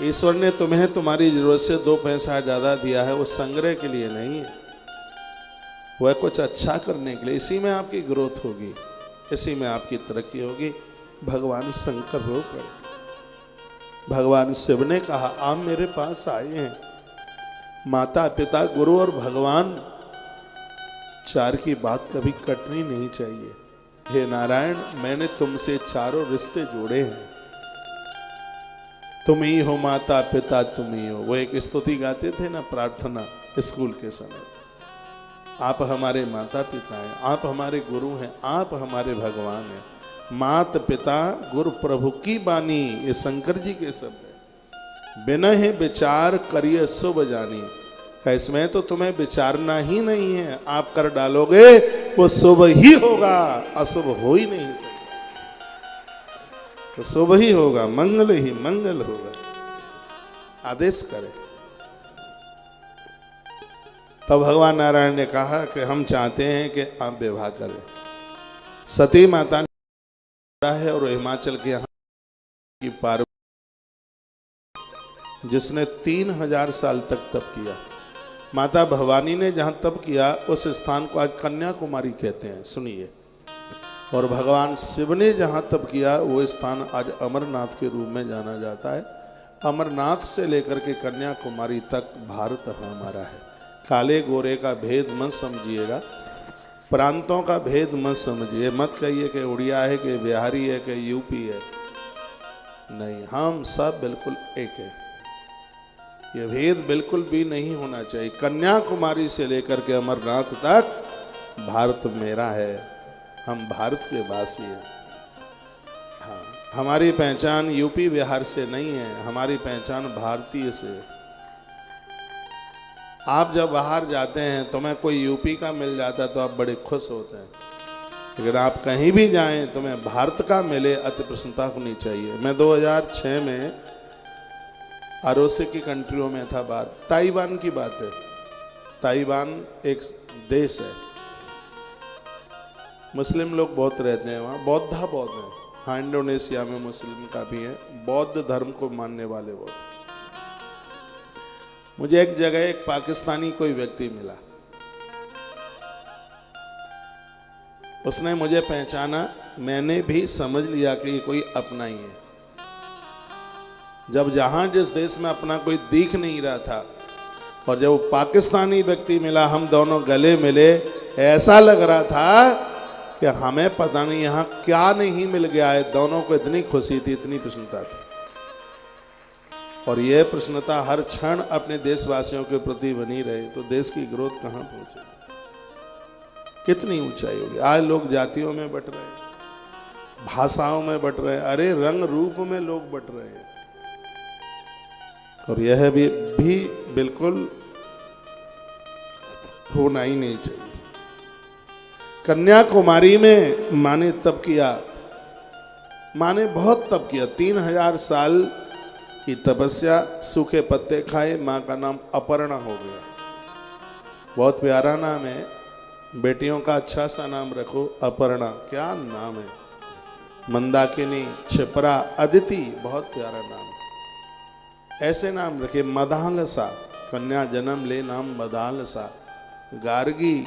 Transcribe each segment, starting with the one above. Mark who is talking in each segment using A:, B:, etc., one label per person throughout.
A: ईश्वर ने तुम्हें तुम्हारी जरूरत से 2 पैसा ज्यादा दिया है, वो संग्रह के लिए नहीं है, वह कुछ अच्छा करने के लिए। इसी में आपकी ग्रोथ होगी, इसी में आपकी तरक्की होगी। भगवान शंकर रो पड़े। भगवान शिव ने कहा आप मेरे पास आए हैं, माता पिता गुरु और भगवान 4 की बात कभी कटनी नहीं चाहिए। हे नारायण, मैंने तुमसे चारों रिश्ते जोड़े हैं, तुम ही हो माता पिता, तुम ही हो। वो एक स्तुति गाते थे ना प्रार्थना स्कूल के समय, आप हमारे माता पिता हैं, आप हमारे गुरु हैं, आप हमारे भगवान हैं। मात पिता गुरु प्रभु की बानी, ये शंकर जी के शब्द है। बिना ही विचार करिए शुभ जानी, इसमें तो तुम्हें विचारना ही नहीं है, आप कर डालोगे वो शुभ ही होगा, अशुभ हो ही नहीं सकता, तो शुभ ही होगा, मंगल ही मंगल होगा। आदेश करे। तब भगवान नारायण ने कहा कि हम चाहते हैं कि आप विवाह करें। सती माता ने है और हिमाचल के यहाँ की पार्वती, जिसने 3000 साल तक तप किया। माता भवानी ने जहां तप किया उस स्थान को आज कन्याकुमारी कहते हैं, सुनिए। और भगवान शिव ने जहां तप किया वो स्थान आज अमरनाथ के रूप में जाना जाता है। अमरनाथ से लेकर के कन्याकुमारी तक भारत हमारा है। काले गोरे का भेद मत समझिएगा, प्रांतों का भेद मत समझिए, मत कहिए कि उड़िया है कि बिहारी है कि यूपी है, नहीं, हम सब बिल्कुल एक है। ये भेद बिल्कुल भी नहीं होना चाहिए। कन्याकुमारी से लेकर के अमरनाथ तक भारत मेरा है, हम भारत के वासी हैं। हाँ, हमारी पहचान यूपी बिहार से नहीं है, हमारी पहचान भारतीय से है। आप जब बाहर जाते हैं तुम्हें कोई यूपी का मिल जाता है तो आप बड़े खुश होते हैं, लेकिन आप कहीं भी जाएं तुम्हें भारत का मिले, अति प्रसन्नता होनी चाहिए। मैं 2006 में आरोसे की कंट्रियों में था बाहर, ताइवान की बात है। ताइवान एक देश है, मुस्लिम लोग बहुत रहते हैं वहाँ, बौद्धा बहुत हैं। हाँ, इंडोनेशिया में मुस्लिम का भी है, बौद्ध धर्म को मानने वाले बहुत। मुझे एक जगह एक पाकिस्तानी कोई व्यक्ति मिला, उसने मुझे पहचाना, मैंने भी समझ लिया कि ये कोई अपना ही है। जब जहां जिस देश में अपना कोई दिख नहीं रहा था और जब वो पाकिस्तानी व्यक्ति मिला, हम दोनों गले मिले, ऐसा लग रहा था कि हमें पता नहीं यहाँ क्या नहीं मिल गया है। दोनों को इतनी खुशी थी, इतनी प्रसन्नता थी। और यह प्रसन्नता हर क्षण अपने देशवासियों के प्रति बनी रहे तो देश की ग्रोथ कहाँ पहुंचेगी, कितनी ऊंचाई होगी। आज लोग जातियों में बट रहे हैं, भाषाओं में बट रहे हैं, अरे रंग रूप में लोग बट रहे हैं। और यह भी बिल्कुल होना ही नहीं चाहिए। कन्याकुमारी में माँ ने तप किया, माँ ने बहुत तप किया, 3000 साल की तपस्या, सूखे पत्ते खाए। माँ का नाम अपर्णा हो गया, बहुत प्यारा नाम है। बेटियों का अच्छा सा नाम रखो, अपर्णा, क्या नाम है। मंदाकिनी, क्षिप्रा, अदिति, बहुत प्यारा नाम। ऐसे नाम रखे। मदालसा, कन्या जन्म ले नाम मदालसा। गार्गी,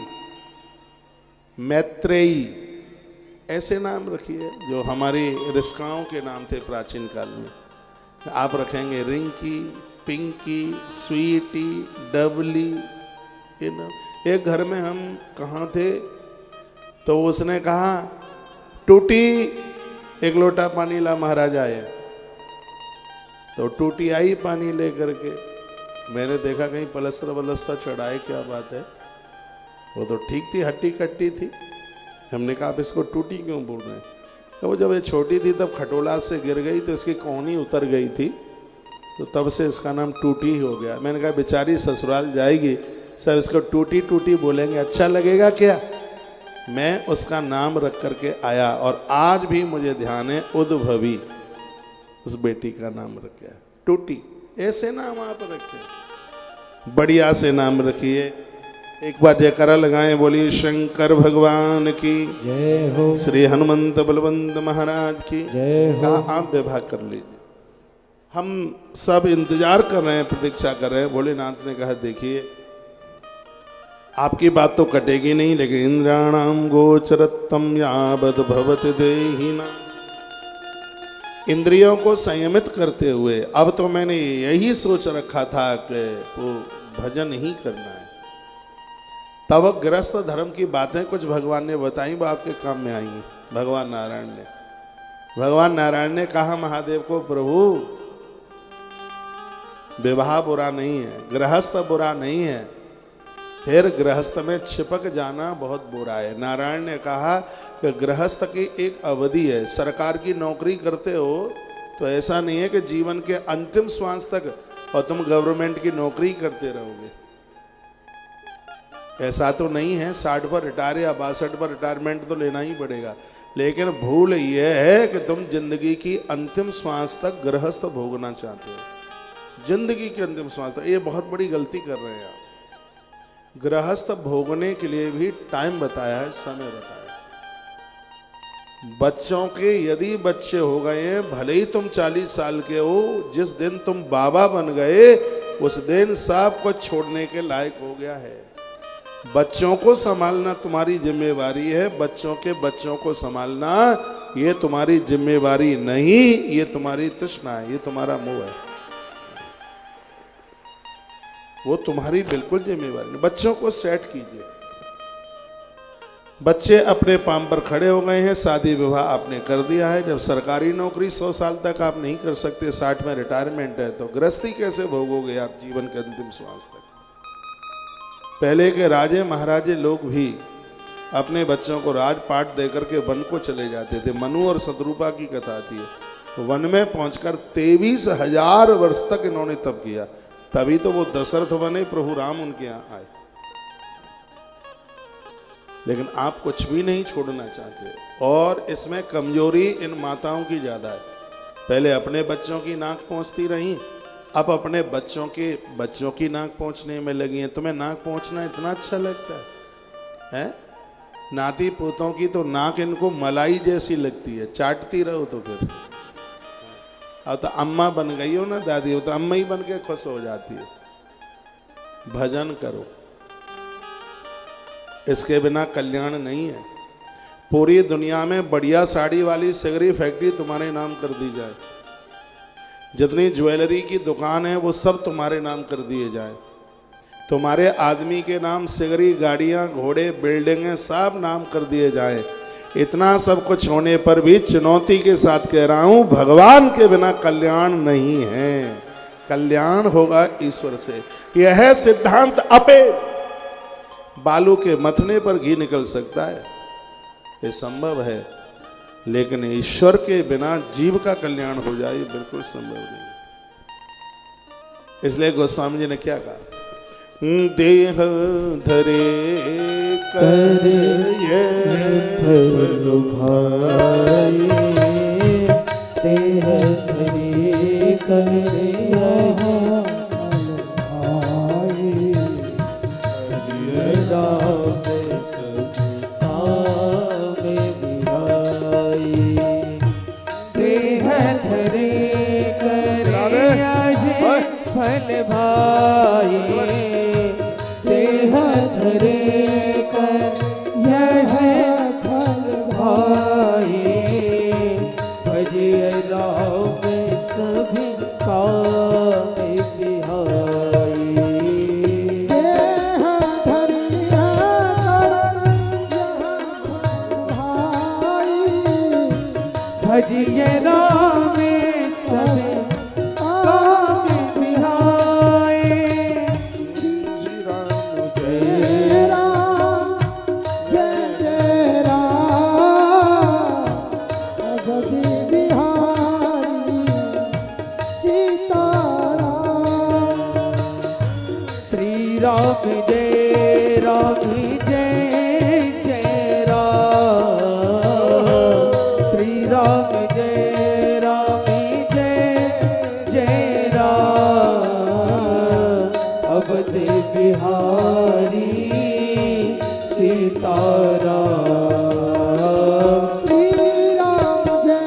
A: मैत्रेयी, ऐसे नाम रखिए जो हमारी ऋषिकाओं के नाम थे प्राचीन काल में। आप रखेंगे रिंकी, पिंकी, स्वीटी, डबली। एक घर में हम कहाँ थे तो उसने कहा, टूटी एक लोटा पानी ला महाराज आए। तो टूटी आई पानी लेकर के। मैंने देखा कहीं पलस्तर वलस्तर चढ़ाए, क्या बात है। वो तो ठीक थी, हट्टी कट्टी थी। हमने कहा आप इसको टूटी क्यों बोल रहे हैं। तो वो जब ये छोटी थी तब खटोला से गिर गई तो इसकी कोहनी उतर गई थी, तो तब से इसका नाम टूटी हो गया। मैंने कहा बेचारी ससुराल जाएगी, सब इसको टूटी टूटी बोलेंगे, अच्छा लगेगा क्या। मैं उसका नाम रख करके आया और आज भी मुझे ध्यान है, उद्भवी उस बेटी का नाम रखा है, टूटी। ऐसे नाम आप रखें, बढ़िया से नाम रखिए। एक बार जयकारा लगाएं, बोलिए शंकर भगवान की
B: जय हो,
A: श्री हनुमंत बलवंत महाराज की
B: जय हो।
A: कहा आप विवाह कर लीजिए। हम सब इंतजार कर रहे हैं, प्रतीक्षा कर रहे हैं। भोलेनाथ ने कहा देखिए आपकी बात तो कटेगी नहीं, लेकिन इंद्राणाम गोचरत्तम यावद भवति देहिना, इंद्रियों को संयमित करते हुए अब तो मैंने यही सोच रखा था कि वो भजन ही करना है। तब गृहस्थ धर्म की बातें कुछ भगवान ने बताई, वो आपके काम में आएंगी। भगवान नारायण ने कहा महादेव को, प्रभु विवाह बुरा नहीं है, गृहस्थ बुरा नहीं है, फिर गृहस्थ में चिपक जाना बहुत बुरा है। नारायण ने कहा कि गृहस्थ की एक अवधि है, सरकार की नौकरी करते हो तो ऐसा नहीं है कि जीवन के अंतिम श्वास तक और तुम गवर्नमेंट की नौकरी करते रहोगे, ऐसा तो नहीं है। 60 पर रिटायर या 62 पर रिटायरमेंट तो लेना ही पड़ेगा, लेकिन भूल यह है कि तुम जिंदगी की अंतिम श्वास तक गृहस्थ भोगना चाहते हो, जिंदगी के अंतिम श्वास तक। ये बहुत बड़ी गलती कर रहे हैं आप। गृहस्थ भोगने के लिए भी टाइम बताया है, समय बताया। बच्चों के यदि बच्चे हो गए हैं, भले ही तुम 40 साल के हो, जिस दिन तुम बाबा बन गए उस दिन सब कुछ छोड़ने के लायक हो गया है। बच्चों को संभालना तुम्हारी जिम्मेवारी है, बच्चों के बच्चों को संभालना ये तुम्हारी जिम्मेवारी नहीं, ये तुम्हारी तृष्णा है, ये तुम्हारा मोह है, वो तुम्हारी बिल्कुल जिम्मेवारी नहीं। बच्चों को सेट कीजिए। बच्चे अपने पांव पर खड़े हो गए हैं, शादी विवाह आपने कर दिया है। जब सरकारी नौकरी 100 साल तक आप नहीं कर सकते, 60 में रिटायरमेंट है, तो गृहस्थी कैसे भोगोगे आप जीवन के अंतिम श्वास तक। पहले के राजे महाराजे लोग भी अपने बच्चों को राजपाट देकर के वन को चले जाते थे। मनु और शत्रुपा की कथा आती है। वन में पहुंचकर 23,000 वर्ष तक इन्होंने तप किया, तभी तो वो दशरथ बने, प्रभु राम उनके यहाँ आए। लेकिन आप कुछ भी नहीं छोड़ना चाहते, और इसमें कमजोरी इन माताओं की ज्यादा है। पहले अपने बच्चों की नाक पहुंचती रही, अब अपने बच्चों की नाक पहुंचने में लगी हैं। तुम्हें नाक पहुंचना इतना अच्छा लगता है? नाती पोतों की तो नाक इनको मलाई जैसी लगती है, चाटती रहो तो फिर। अब तो अम्मा बन गई हो ना दादी, हो तो अम्मा ही बन के खुश हो जाती है। भजन करो, इसके बिना कल्याण नहीं है। पूरी दुनिया में बढ़िया साड़ी वाली सिगरी फैक्ट्री तुम्हारे नाम कर दी जाए, जितनी ज्वेलरी की दुकान है वो सब तुम्हारे नाम कर दिए जाए, तुम्हारे आदमी के नाम सिगरी, गाड़ियां, घोड़े, बिल्डिंगें सब नाम कर दिए जाए। इतना सब कुछ होने पर भी चुनौती के साथ कह रहा हूं, भगवान के बिना कल्याण नहीं है। कल्याण होगा ईश्वर से। यह सिद्धांत अपे बालू के मथने पर घी निकल सकता है, ये संभव है, लेकिन ईश्वर के बिना जीव का कल्याण हो जाए बिल्कुल संभव नहीं। इसलिए गोस्वामी जी ने क्या कहा, देह धरे कर ये भाई, देह धरे कर
B: फल भाई, देह धरे कर यह फल भाई, भजिए राम सभी काम बिहाई। देह धरिया कर यह भाई, भजिए राम सभी राम जय जय राम, श्री राम जय जय राम, अवध बिहारी सीताराम। श्री राम जय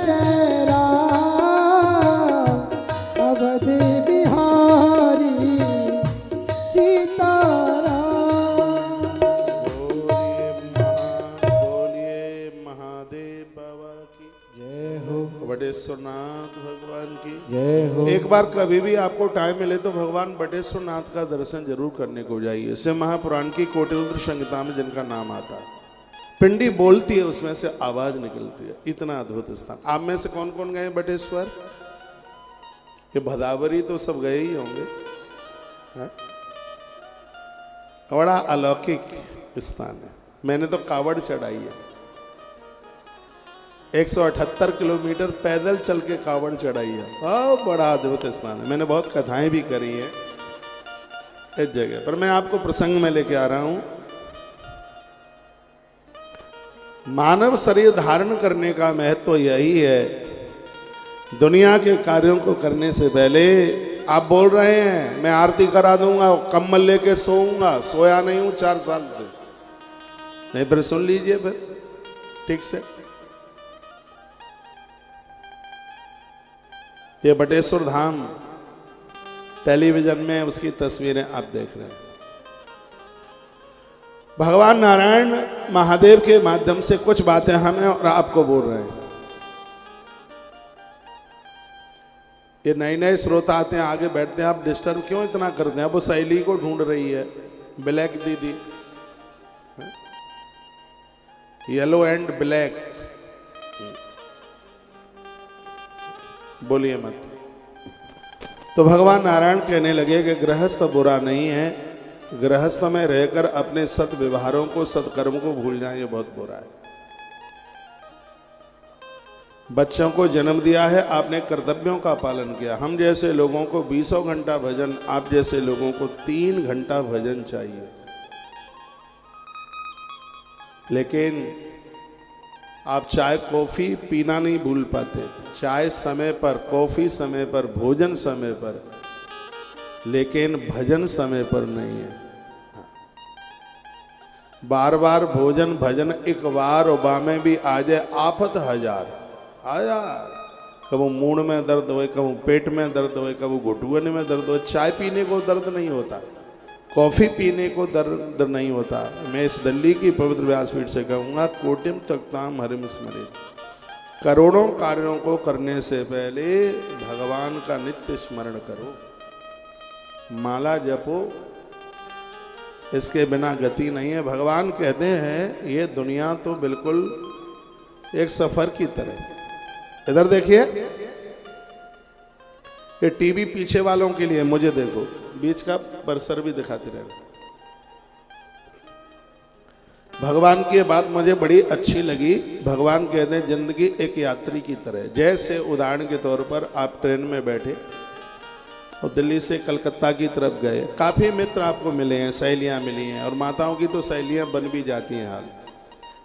B: जय राम,
A: बटेश्वर नाथ भगवान की
B: जय हो।
A: एक बार कभी भी आपको टाइम मिले तो भगवान बटेश्वर नाथ का दर्शन जरूर करने को जाइए। शिव महापुराण की कोटिरुद्र संहिता में जिनका नाम आता है, पिंडी बोलती है उसमें से आवाज निकलती है, इतना अद्भुत स्थान। आप में से कौन कौन गए बटेश्वर? ये भदावरी तो सब गए ही होंगे, है? बड़ा अलौकिक स्थान है। मैंने तो कावड़ चढ़ाई है, 178 किलोमीटर पैदल चल के कावड़ चढ़ाई है। बड़ा अद्भुत स्थान है। मैंने बहुत कथाएं भी करी है इस जगह पर। मैं आपको प्रसंग में लेके आ रहा हूं। मानव शरीर धारण करने का महत्व यही है, दुनिया के कार्यों को करने से पहले आप बोल रहे हैं मैं आरती करा दूंगा, कम्बल लेके सोऊंगा, सोया नहीं हूं 4 साल से। नहीं, फिर सुन लीजिए फिर ठीक से। ये बटेश्वर धाम टेलीविजन में उसकी तस्वीरें आप देख रहे हैं। भगवान नारायण महादेव के माध्यम से कुछ बातें हमें और आपको बोल रहे हैं। ये नए नए श्रोता आते हैं, आगे बैठते हैं, आप डिस्टर्ब क्यों इतना करते हैं? वो सहेली को ढूंढ रही है, ब्लैक दीदी, येलो एंड ब्लैक, बोलिए मत। तो भगवान नारायण कहने लगे कि गृहस्थ बुरा नहीं है, गृहस्थ में रहकर अपने सत व्यवहारों को, सत्कर्म को भूल जाए, ये बहुत बुरा है। बच्चों को जन्म दिया है, आपने कर्तव्यों का पालन किया। हम जैसे लोगों को 20 घंटा भजन, आप जैसे लोगों को 3 घंटा भजन चाहिए। लेकिन आप चाय कॉफी पीना नहीं भूल पाते। चाय समय पर, कॉफी समय पर, भोजन समय पर, लेकिन भजन समय पर नहीं है। बार बार भोजन भजन एक बार उबा में भी आ जाए आफत हजार। आया कबू मूड में दर्द हो, कबू पेट में दर्द हो, कबू घुटुअन में दर्द हो। चाय पीने को दर्द नहीं होता, कॉफी पीने को दर्द नहीं होता। मैं इस दिल्ली की पवित्र व्यासपीठ से कहूँगा, कोटिम तक्ताम हरिम स्मरित। करोड़ों कार्यों को करने से पहले भगवान का नित्य स्मरण करो, माला जपो, इसके बिना गति नहीं है। भगवान कहते हैं ये दुनिया तो बिल्कुल एक सफर की तरह। इधर देखिए, ये टीवी पीछे वालों के लिए, मुझे देखो, बीच का परसर भी दिखाते रहना। भगवान की बात मुझे बड़ी अच्छी लगी। भगवान कहते हैं जिंदगी एक यात्री की तरह। जैसे उदाहरण के तौर पर आप ट्रेन में बैठे और दिल्ली से कलकत्ता की तरफ गए, काफी मित्र आपको मिले हैं, सहेलियां मिली हैं, और माताओं की तो सहेलियां बन भी जाती हैं। हाल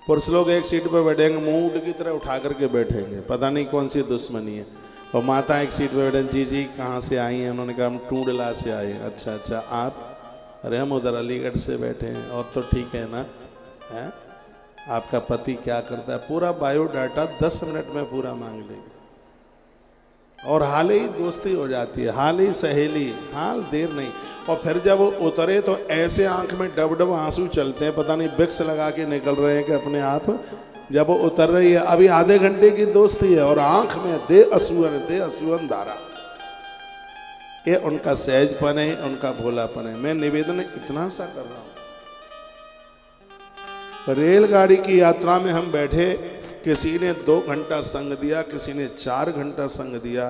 A: पुरुष लोग एक सीट पर बैठेंगे, मुंह उठ की तरह उठा करके बैठेंगे, पता नहीं कौन सी दुश्मनी है। और माता एक सीट पर बैठे, जी कहाँ से आई हैं? उन्होंने कहा हम टूडला से आए हैं। अच्छा आप? अरे हम उधर अलीगढ़ से बैठे हैं। और तो ठीक है ना, है? आपका पति क्या करता है? पूरा बायोडाटा 10 मिनट में पूरा मांग लेगी, और हाल ही दोस्ती हो जाती है, हाल ही सहेली, हाल देर नहीं। और फिर जब उतरे तो ऐसे आंख में डब डब आंसू चलते हैं, पता नहीं विक्स लगा के निकल रहे हैं कि अपने आप। जब वो उतर रही है, अभी आधे घंटे की दोस्ती है, और आंख में दे असूअन धारा। ये उनका सहजपन है, उनका भोलापन है। मैं निवेदन इतना सा कर रहा हूं, रेलगाड़ी की यात्रा में हम बैठे, किसी ने 2 घंटा संग दिया, किसी ने 4 घंटा संग दिया,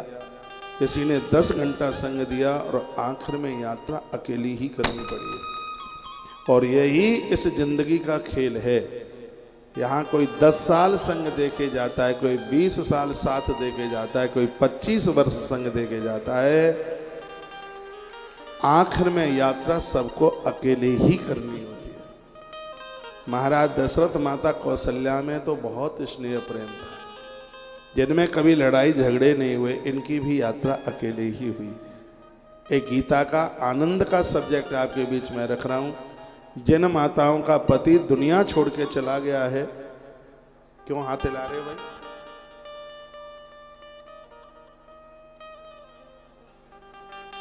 A: किसी ने 10 घंटा संग दिया, और आखिर में यात्रा अकेली ही करनी पड़ी। और यही इस जिंदगी का खेल है। यहाँ कोई 10 साल संग देके जाता है, कोई 20 साल साथ देके जाता है, कोई 25 वर्ष संग देके जाता है। आखिर में यात्रा सबको अकेले ही करनी होती है। महाराज दशरथ, माता कौशल्या में तो बहुत स्नेह प्रेम था, जिनमें कभी लड़ाई झगड़े नहीं हुए। इनकी भी यात्रा अकेले ही हुई। एक गीता का आनंद का सब्जेक्ट आपके बीच में रख रहा हूं। जिन माताओं का पति दुनिया छोड़ के चला गया है, क्यों हाथ हिला रहे भाई?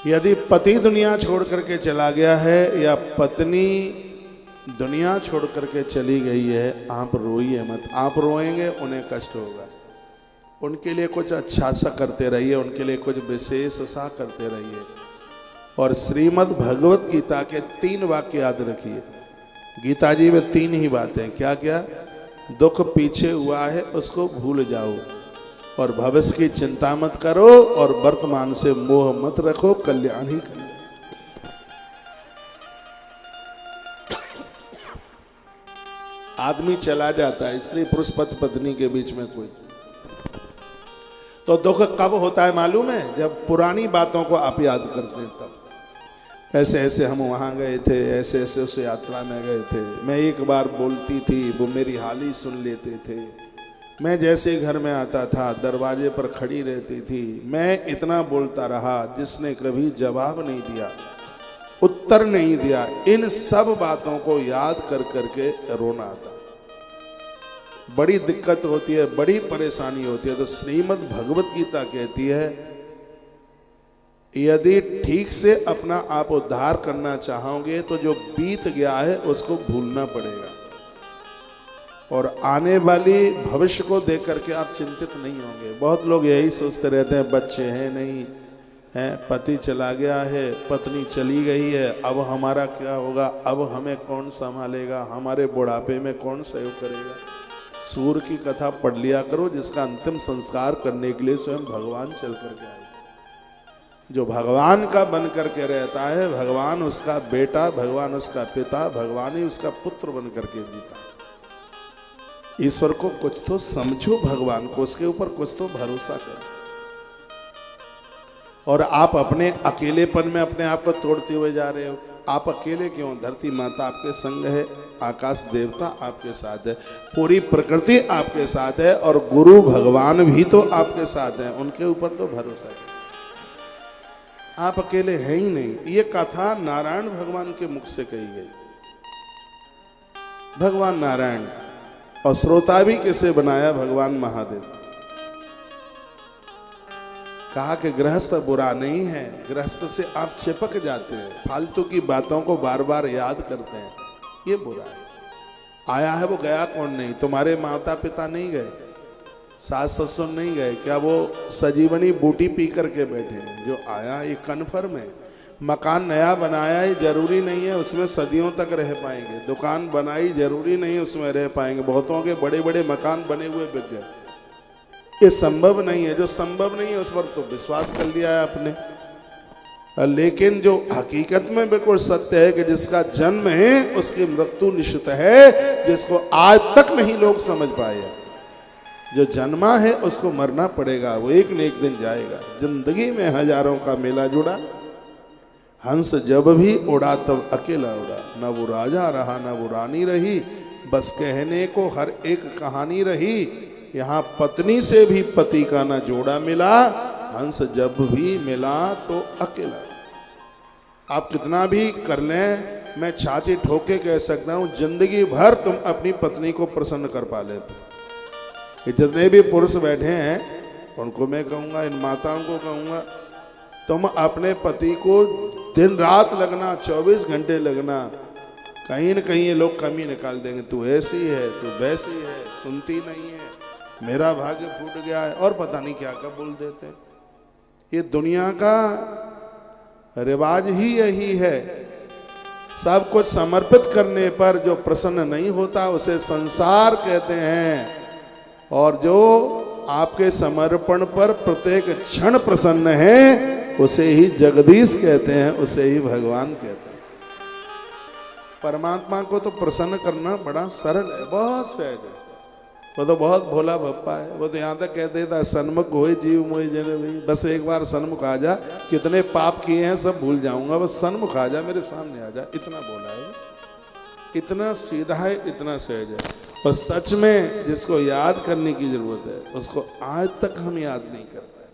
A: यदि पति दुनिया छोड़ करके चला गया है, या पत्नी दुनिया छोड़ करके चली गई है, आप रोइए मत। आप रोएंगे उन्हें कष्ट होगा। उनके लिए कुछ अच्छा सा करते रहिए, उनके लिए कुछ विशेष सा करते रहिए। और श्रीमद् भगवत गीता के 3 वाक्य याद रखिए। गीता जी में 3 ही बातें, क्या क्या? दुख पीछे हुआ है उसको भूल जाओ, और भविष्य की चिंता मत करो, और वर्तमान से मोह मत रखो, कल्याण ही कल्याण। आदमी चला जाता है, इसलिए पुरुष पति पत्नी के बीच में कोई, तो दुख कब होता है मालूम है? जब पुरानी बातों को आप याद करते हैं तब। ऐसे ऐसे हम वहाँ गए थे, ऐसे ऐसे उस यात्रा में गए थे, मैं एक बार बोलती थी वो मेरी हाल ही सुन लेते थे, मैं जैसे घर में आता था दरवाजे पर खड़ी रहती थी, मैं इतना बोलता रहा, जिसने कभी जवाब नहीं दिया, उत्तर नहीं दिया। इन सब बातों को याद कर करके रोना आता, बड़ी दिक्कत होती है, बड़ी परेशानी होती है। तो श्रीमद् भगवत गीता कहती है यदि ठीक से अपना आप उद्धार करना चाहोगे तो जो बीत गया है उसको भूलना पड़ेगा, और आने वाली भविष्य को देख करके आप चिंतित नहीं होंगे। बहुत लोग यही सोचते रहते हैं, बच्चे हैं नहीं हैं, पति चला गया है, पत्नी चली गई है, अब हमारा क्या होगा, अब हमें कौन संभालेगा, हमारे बुढ़ापे में कौन सहयोग करेगा। सूर की कथा पढ़ लिया करो, जिसका अंतिम संस्कार करने के लिए स्वयं भगवान चल करके आए। जो भगवान का बन करके रहता है, भगवान उसका बेटा, भगवान उसका पिता, भगवान ही उसका पुत्र बन करके जीता। ईश्वर को कुछ तो समझो, भगवान को, उसके ऊपर कुछ तो भरोसा करो। और आप अपने अकेलेपन में अपने आप को तोड़ते हुए जा रहे हो। आप अकेले क्यों? धरती माता आपके संग है, आकाश देवता आपके साथ है, पूरी प्रकृति आपके साथ है, और गुरु भगवान भी तो आपके साथ हैं, उनके ऊपर तो भरोसा है। आप अकेले हैं ही नहीं। ये कथा नारायण भगवान के मुख से कही गई। भगवान नारायण, और श्रोता भी किसे बनाया? भगवान महादेव। कहा कि गृहस्थ बुरा नहीं है, गृहस्थ से आप चिपक जाते हैं, फालतू की बातों को बार बार याद करते हैं, ये बुरा है। आया है वो गया कौन नहीं? तुम्हारे माता पिता नहीं गए, सास ससुर नहीं गए, क्या वो सजीवनी बूटी पी करके बैठे हैं? जो आया ये कन्फर्म है। मकान नया बनाया ही जरूरी नहीं है उसमें सदियों तक रह पाएंगे, दुकान बनाई जरूरी नहीं उसमें रह पाएंगे। बहुतों के बड़े बड़े मकान बने हुए बिक गए। ये संभव नहीं है। जो संभव नहीं है उस पर तो विश्वास कर लिया है आपने। लेकिन जो हकीकत में बिल्कुल सत्य है कि जिसका जन्म है उसकी मृत्यु निश्चित है, जिसको आज तक नहीं लोग समझ पाए। जो जन्मा है उसको मरना पड़ेगा, वो एक न एक दिन जाएगा। जिंदगी में हजारों का मेला जुड़ा, हंस जब भी उड़ा तब अकेला उड़ा। न वो राजा रहा न वो रानी रही, बस कहने को हर एक कहानी रही। यहाँ पत्नी से भी पति का न जोड़ा मिला, हंस जब भी मिला तो अकेला। आप कितना भी कर लें, मैं छाती ठोक के कह सकता हूँ जिंदगी भर तुम अपनी पत्नी को प्रसन्न कर पा लेते। जितने भी पुरुष बैठे हैं उनको मैं कहूँगा, इन माताओं को कहूँगा, तुम अपने पति को दिन रात लगना, 24 घंटे लगना, कहीं न कहीं ये लोग कमी निकाल देंगे। तू ऐसी है, तू वैसी है, सुनती नहीं है, मेरा भाग्य फूट गया है, और पता नहीं क्या क्या बोल देते हैं। ये दुनिया का रिवाज ही यही है। सब कुछ समर्पित करने पर जो प्रसन्न नहीं होता उसे संसार कहते हैं, और जो आपके समर्पण पर प्रत्येक क्षण प्रसन्न है उसे ही जगदीश कहते हैं, उसे ही भगवान कहते हैं। परमात्मा को तो प्रसन्न करना बड़ा सरल है, बहुत सहज है। वो तो बहुत भोला भप्पा है। वो तो यहाँ तक कहते था, सन्मुख होए जीव मोहि जन भाई। बस एक बार सन्मुख आ जा, कितने पाप किए हैं सब भूल जाऊंगा, बस सन्मुख आ जा, मेरे सामने आ जा। इतना बोला है, इतना सीधा है, इतना सहज है। और सच में जिसको याद करने की जरूरत है उसको आज तक हम याद नहीं कर पाए।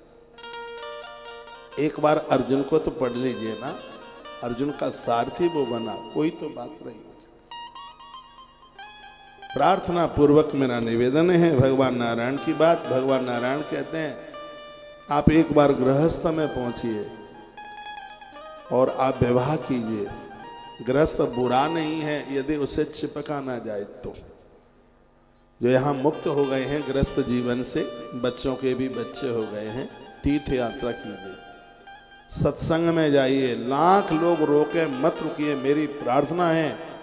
A: एक बार अर्जुन को तो पढ़ लीजिए ना, अर्जुन का सारथी वो बना, कोई तो बात रही। प्रार्थना पूर्वक मेरा निवेदन है, भगवान नारायण की बात। भगवान नारायण कहते हैं आप एक बार गृहस्थ में पहुंचिए और आप विवाह कीजिए। गृहस्थ बुरा नहीं है यदि उसे चिपका ना जाए तो। जो यहाँ मुक्त हो गए हैं गृहस्थ जीवन से, बच्चों के भी बच्चे हो गए हैं, तीर्थ यात्रा कीजिए, सत्संग में जाइए, लाख लोग रोके मत रुकिए। मेरी प्रार्थना है,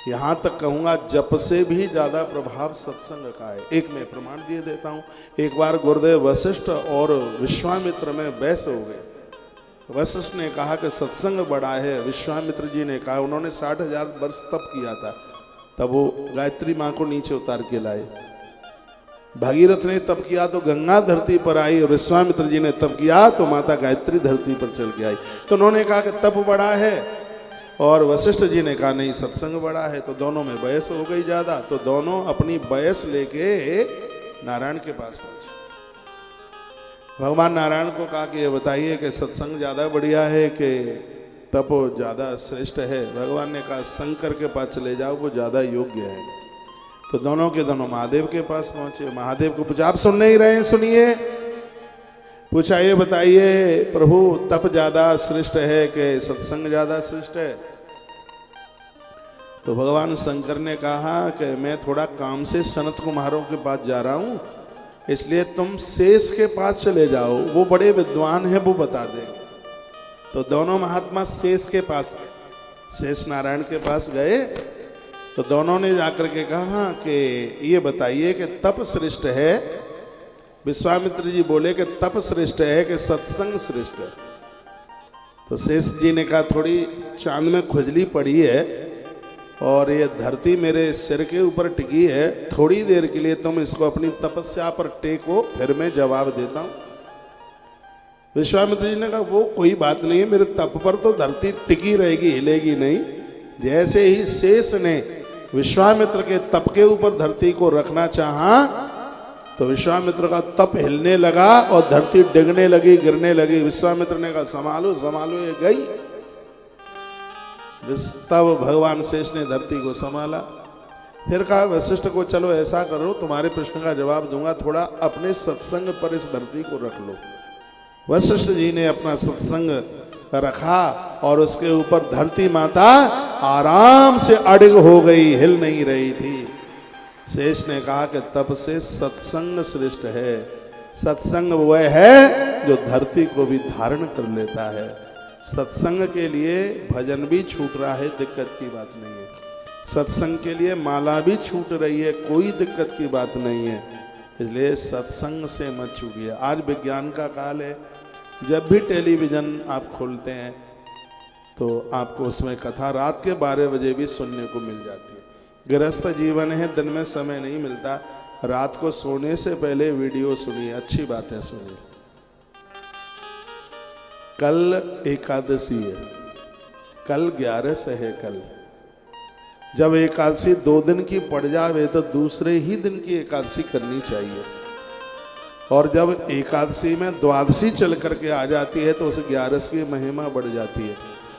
A: यहाँ तक कहूँगा जप से भी ज़्यादा प्रभाव सत्संग का है। एक मैं प्रमाण दिए देता हूँ। एक बार गुरुदेव वशिष्ठ और विश्वामित्र में बहस हो गए। वशिष्ठ ने कहा कि सत्संग बड़ा है, विश्वामित्र जी ने कहा, उन्होंने 60,000 वर्ष तप किया था, तब वो गायत्री माँ को नीचे उतार के लाए। भागीरथ ने तप किया तो गंगा धरती पर आई, और विश्वामित्र जी ने तप किया तो माता गायत्री धरती पर चल के आई। तो उन्होंने कहा कि तप बड़ा है, और वशिष्ठ जी ने कहा नहीं सत्संग बड़ा है। तो दोनों में बहस हो गई ज्यादा, तो दोनों अपनी बहस लेके नारायण के पास पहुंचे। भगवान नारायण को कहा कि ये बताइए कि सत्संग ज्यादा बढ़िया है कि तप ज्यादा श्रेष्ठ है। भगवान ने कहा शंकर के पास चले जाओ, वो ज्यादा योग्य है। तो दोनों के दोनों महादेव के पास पहुंचे। महादेव को पूछा, आप सुन नहीं रहे हैं, सुनिए। पूछा, ये बताइए प्रभु तप ज्यादा श्रेष्ठ है कि सत्संग ज्यादा श्रेष्ठ है? तो भगवान शंकर ने कहा कि मैं थोड़ा काम से सनत कुमारों के पास जा रहा हूं, इसलिए तुम शेष के पास चले जाओ, वो बड़े विद्वान हैं, वो बता देंगे। तो दोनों महात्मा शेष के पास, शेष नारायण के पास गए। तो दोनों ने जाकर के कहा कि ये बताइए कि तप श्रेष्ठ है? विश्वामित्र जी बोले कि तप श्रेष्ठ है कि सत्संग श्रेष्ठ है? तो शेष जी ने कहा थोड़ी चांद में खुजली पड़ी है और ये धरती मेरे सिर के ऊपर टिकी है, थोड़ी देर के लिए तुम इसको अपनी तपस्या पर टेको, फिर मैं जवाब देता हूं। विश्वामित्र जी ने कहा वो कोई बात नहीं है, मेरे तप पर तो धरती टिकी रहेगी, हिलेगी नहीं। जैसे ही शेष ने विश्वामित्र के तप के ऊपर धरती को रखना चाहा, तो विश्वामित्र का तप हिलने लगा और धरती डिगने लगी, गिरने लगी। विश्वामित्र ने कहा संभालो संभालो, ये गई। तब भगवान शेष ने धरती को संभाला। फिर कहा वशिष्ठ को, चलो ऐसा करो, तुम्हारे प्रश्न का जवाब दूंगा, थोड़ा अपने सत्संग पर इस धरती को रख लो। वशिष्ठ जी ने अपना सत्संग रखा और उसके ऊपर धरती माता आराम से अड़ग हो गई, हिल नहीं रही थी। शेष ने कहा कि तप से सत्संग श्रेष्ठ है। सत्संग वह है जो धरती को भी धारण कर लेता है। सत्संग के लिए भजन भी छूट रहा है, दिक्कत की बात नहीं है। सत्संग के लिए माला भी छूट रही है, कोई दिक्कत की बात नहीं है। इसलिए सत्संग से मत छूटिए। आज विज्ञान का काल है, जब भी टेलीविज़न आप खोलते हैं तो आपको उसमें कथा रात के 12 बजे भी सुनने को मिल जाती है। गृहस्थ जीवन है, दिन में समय नहीं मिलता, रात को सोने से पहले वीडियो सुनिए, अच्छी बातें सुनिए। कल एकादशी है, कल 11 है। कल जब एकादशी 2 दिन की पड़ जावे तो दूसरे ही दिन की एकादशी करनी चाहिए। और जब एकादशी में द्वादशी चल करके आ जाती है तो उस 11 की महिमा बढ़ जाती है।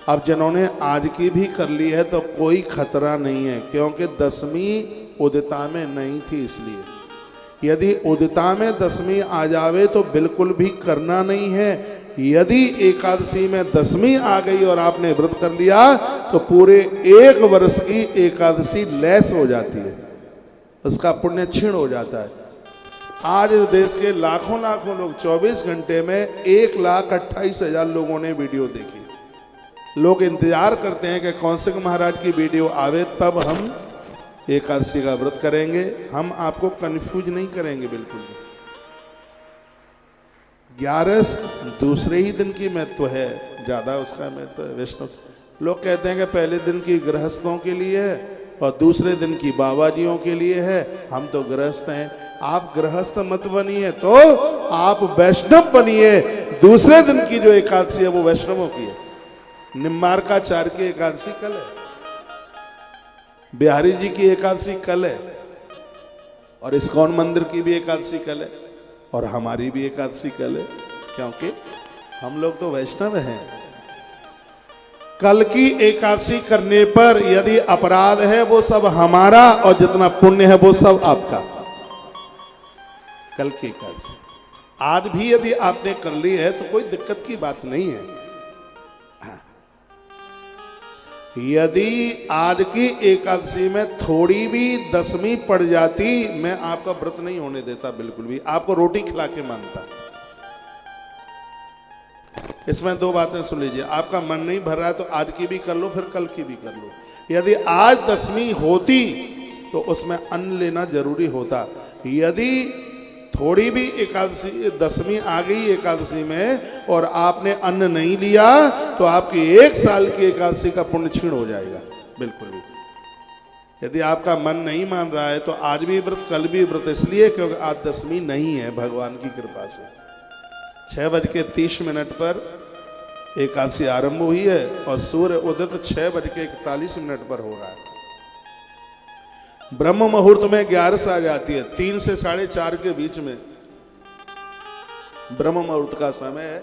A: अब जिन्होंने आज की भी कर ली है तो कोई खतरा नहीं है, क्योंकि 10वीं उदिता में नहीं थी। इसलिए यदि उदिता में 10वीं आ जावे तो बिल्कुल भी करना नहीं है। यदि एकादशी में 10वीं आ गई और आपने व्रत कर लिया तो पूरे 1 वर्ष की एकादशी लेस हो जाती है, उसका पुण्य क्षीण हो जाता है। आज इस देश के लाखों लाखों लोग 24 घंटे में 1,28,000 लोगों ने वीडियो देखी। लोग इंतजार करते हैं कि कौशिक महाराज की वीडियो आवे तब हम एकादशी का व्रत करेंगे। हम आपको कंफ्यूज नहीं करेंगे बिल्कुल भी। 11 दूसरे ही दिन की महत्व है, ज्यादा उसका महत्व है। वैष्णव लोग कहते हैं कि पहले दिन की गृहस्थों के लिए है और दूसरे दिन की बाबाजियों के लिए है। हम तो गृहस्थ हैं, आप गृहस्थ मत बनिए, तो आप वैष्णव बनिए। दूसरे दिन की जो एकादशी है वो वैष्णवों की है। निम्बारकाचार्य की एकादशी कल है, बिहारी जी की एकादशी कल है, और इस्कॉन मंदिर की भी एकादशी कल है, और हमारी भी एकादशी कल है, क्योंकि हम लोग तो वैष्णव हैं। कल की एकादशी करने पर यदि अपराध है वो सब हमारा, और जितना पुण्य है वो सब आपका। कल की एकादशी आज भी यदि आपने कर ली है तो कोई दिक्कत की बात नहीं है। यदि आज की एकादशी में थोड़ी भी दसवीं पड़ जाती, मैं आपका व्रत नहीं होने देता बिल्कुल भी, आपको रोटी खिला के मानता। इसमें दो बातें सुन लीजिए, आपका मन नहीं भर रहा है तो आज की भी कर लो, फिर कल की भी कर लो। यदि आज दसवीं होती तो उसमें अन्न लेना जरूरी होता। यदि थोड़ी भी एकादशी दसवीं आ गई एकादशी में और आपने अन्न नहीं लिया तो आपकी 1 साल की एकादशी का पुण्य क्षीण हो जाएगा बिल्कुल भी। यदि आपका मन नहीं मान रहा है तो आज भी व्रत कल भी व्रत, इसलिए क्योंकि आज दसवीं नहीं है भगवान की कृपा से। 6:30 पर एकादशी आरंभ हुई है और सूर्य उदित 6:41 पर हो रहा है। ब्रह्म मुहूर्त में 11 आ जाती है, 3 से 4:30 के बीच में ब्रह्म मुहूर्त का समय है।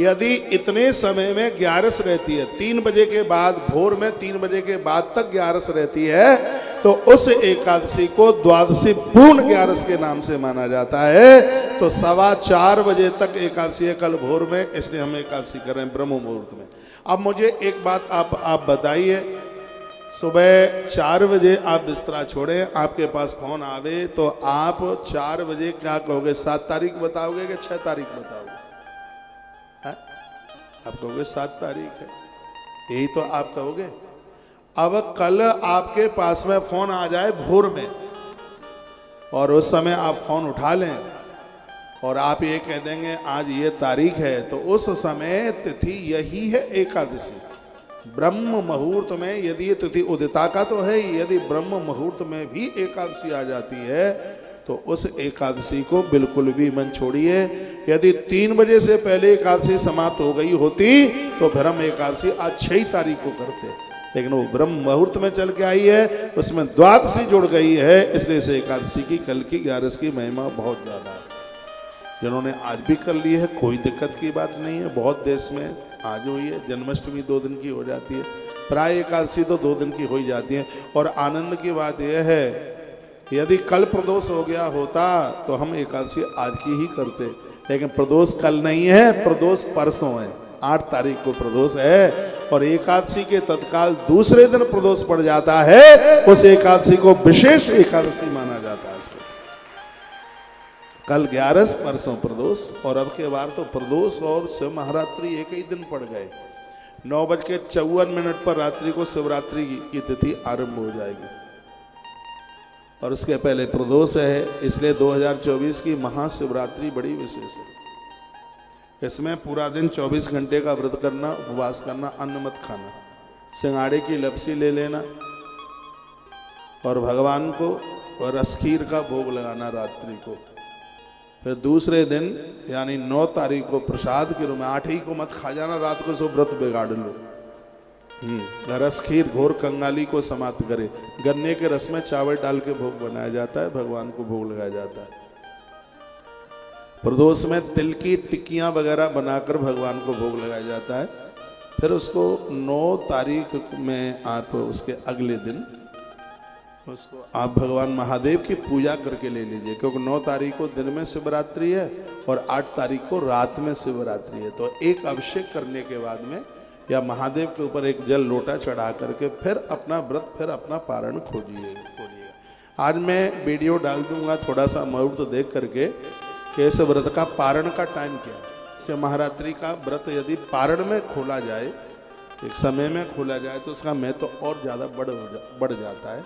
A: यदि इतने समय में 11 रहती है, 3 बजे के बाद, भोर में 3 बजे के बाद तक 11 रहती है, तो उस एकादशी को द्वादशी पूर्ण 11 के नाम से माना जाता है। तो 4:15 बजे तक एकादशी है कल भोर में, इसलिए हम एकादशी कर रहे हैं ब्रह्म मुहूर्त में। अब मुझे एक बात आप बताइए, सुबह 4 बजे आप बिस्तरा छोड़े, आपके पास फोन आवे तो आप 4 बजे क्या कहोगे? 7 तारीख बताओगे कि 6 तारीख बताओगे? है? आप कहोगे 7 तारीख है, यही तो आप कहोगे। अब कल आपके पास में फोन आ जाए भोर में और उस समय आप फोन उठा लें और आप ये कह देंगे आज ये तारीख है, तो उस समय तिथि यही है एकादशी। ब्रह्म मुहूर्त में यदि ये तिथि उदिता का तो है, यदि ब्रह्म मुहूर्त में भी एकादशी आ जाती है तो उस एकादशी को बिल्कुल भी मन छोड़िए। यदि 3 बजे से पहले एकादशी समाप्त हो गई होती तो फिर हम एकादशी आज 6 तारीख को करते, लेकिन वो ब्रह्म मुहूर्त में चल के आई है, उसमें द्वादशी जुड़ गई है, इसलिए से एकादशी की कल की 11 की महिमा बहुत ज्यादा है। जिन्होंने आज भी कर ली है कोई दिक्कत की बात नहीं है, बहुत देश में आज हुई है। जन्माष्टमी 2 दिन की हो जाती है, प्राय एकादशी तो 2 दिन की हो ही जाती है। और आनंद की बात यह है, यदि कल प्रदोष हो गया होता तो हम एकादशी आज की ही करते, लेकिन प्रदोष कल नहीं है, प्रदोष परसों है, 8 तारीख को प्रदोष है और एकादशी के तत्काल दूसरे दिन प्रदोष पड़ जाता है। उस एकादशी को विशेष एकादशी माना जाता है। कल 11 परसों प्रदोष और अब के बार तो प्रदोष और शिव महारात्रि एक ही दिन पड़ गए। 9:54 पर रात्रि को शिवरात्रि की तिथि आरंभ हो जाएगी और उसके पहले प्रदोष है, इसलिए 2024 की महाशिवरात्रि बड़ी विशेष है। इसमें पूरा दिन 24 घंटे का व्रत करना, उपवास करना, अन्न मत खाना, सिंगाड़े की लपसी ले लेना और भगवान को रसखीर का भोग लगाना रात्रि को। फिर दूसरे दिन यानी 9 तारीख को प्रसाद के रूप में, 8 ही को मत खा जाना रात को, सो व्रत बिगाड़ लो। रस खीर घोर कंगाली को समाप्त करे। गन्ने के रस में चावल डाल के भोग बनाया जाता है, भगवान को भोग लगाया जाता है। प्रदोष में तिल की टिक्कियां वगैरह बनाकर भगवान को भोग लगाया जाता है। फिर उसको 9 तारीख में आप उसके अगले दिन उसको आप भगवान महादेव की पूजा करके ले लीजिए, क्योंकि 9 तारीख को दिन में शिवरात्रि है और 8 तारीख को रात में शिवरात्रि है। तो एक अभिषेक करने के बाद में या महादेव के ऊपर एक जल लोटा चढ़ा करके फिर अपना व्रत, फिर अपना पारण खोजिएगा। आज मैं वीडियो डाल दूंगा थोड़ा सा मुहूर्त देख करके कि इस व्रत का पारण का टाइम क्या है। शिव महारात्रि का व्रत यदि पारण में खोला जाए, एक समय में खोला जाए, तो उसका महत्व तो और ज़्यादा बढ़ जाता है।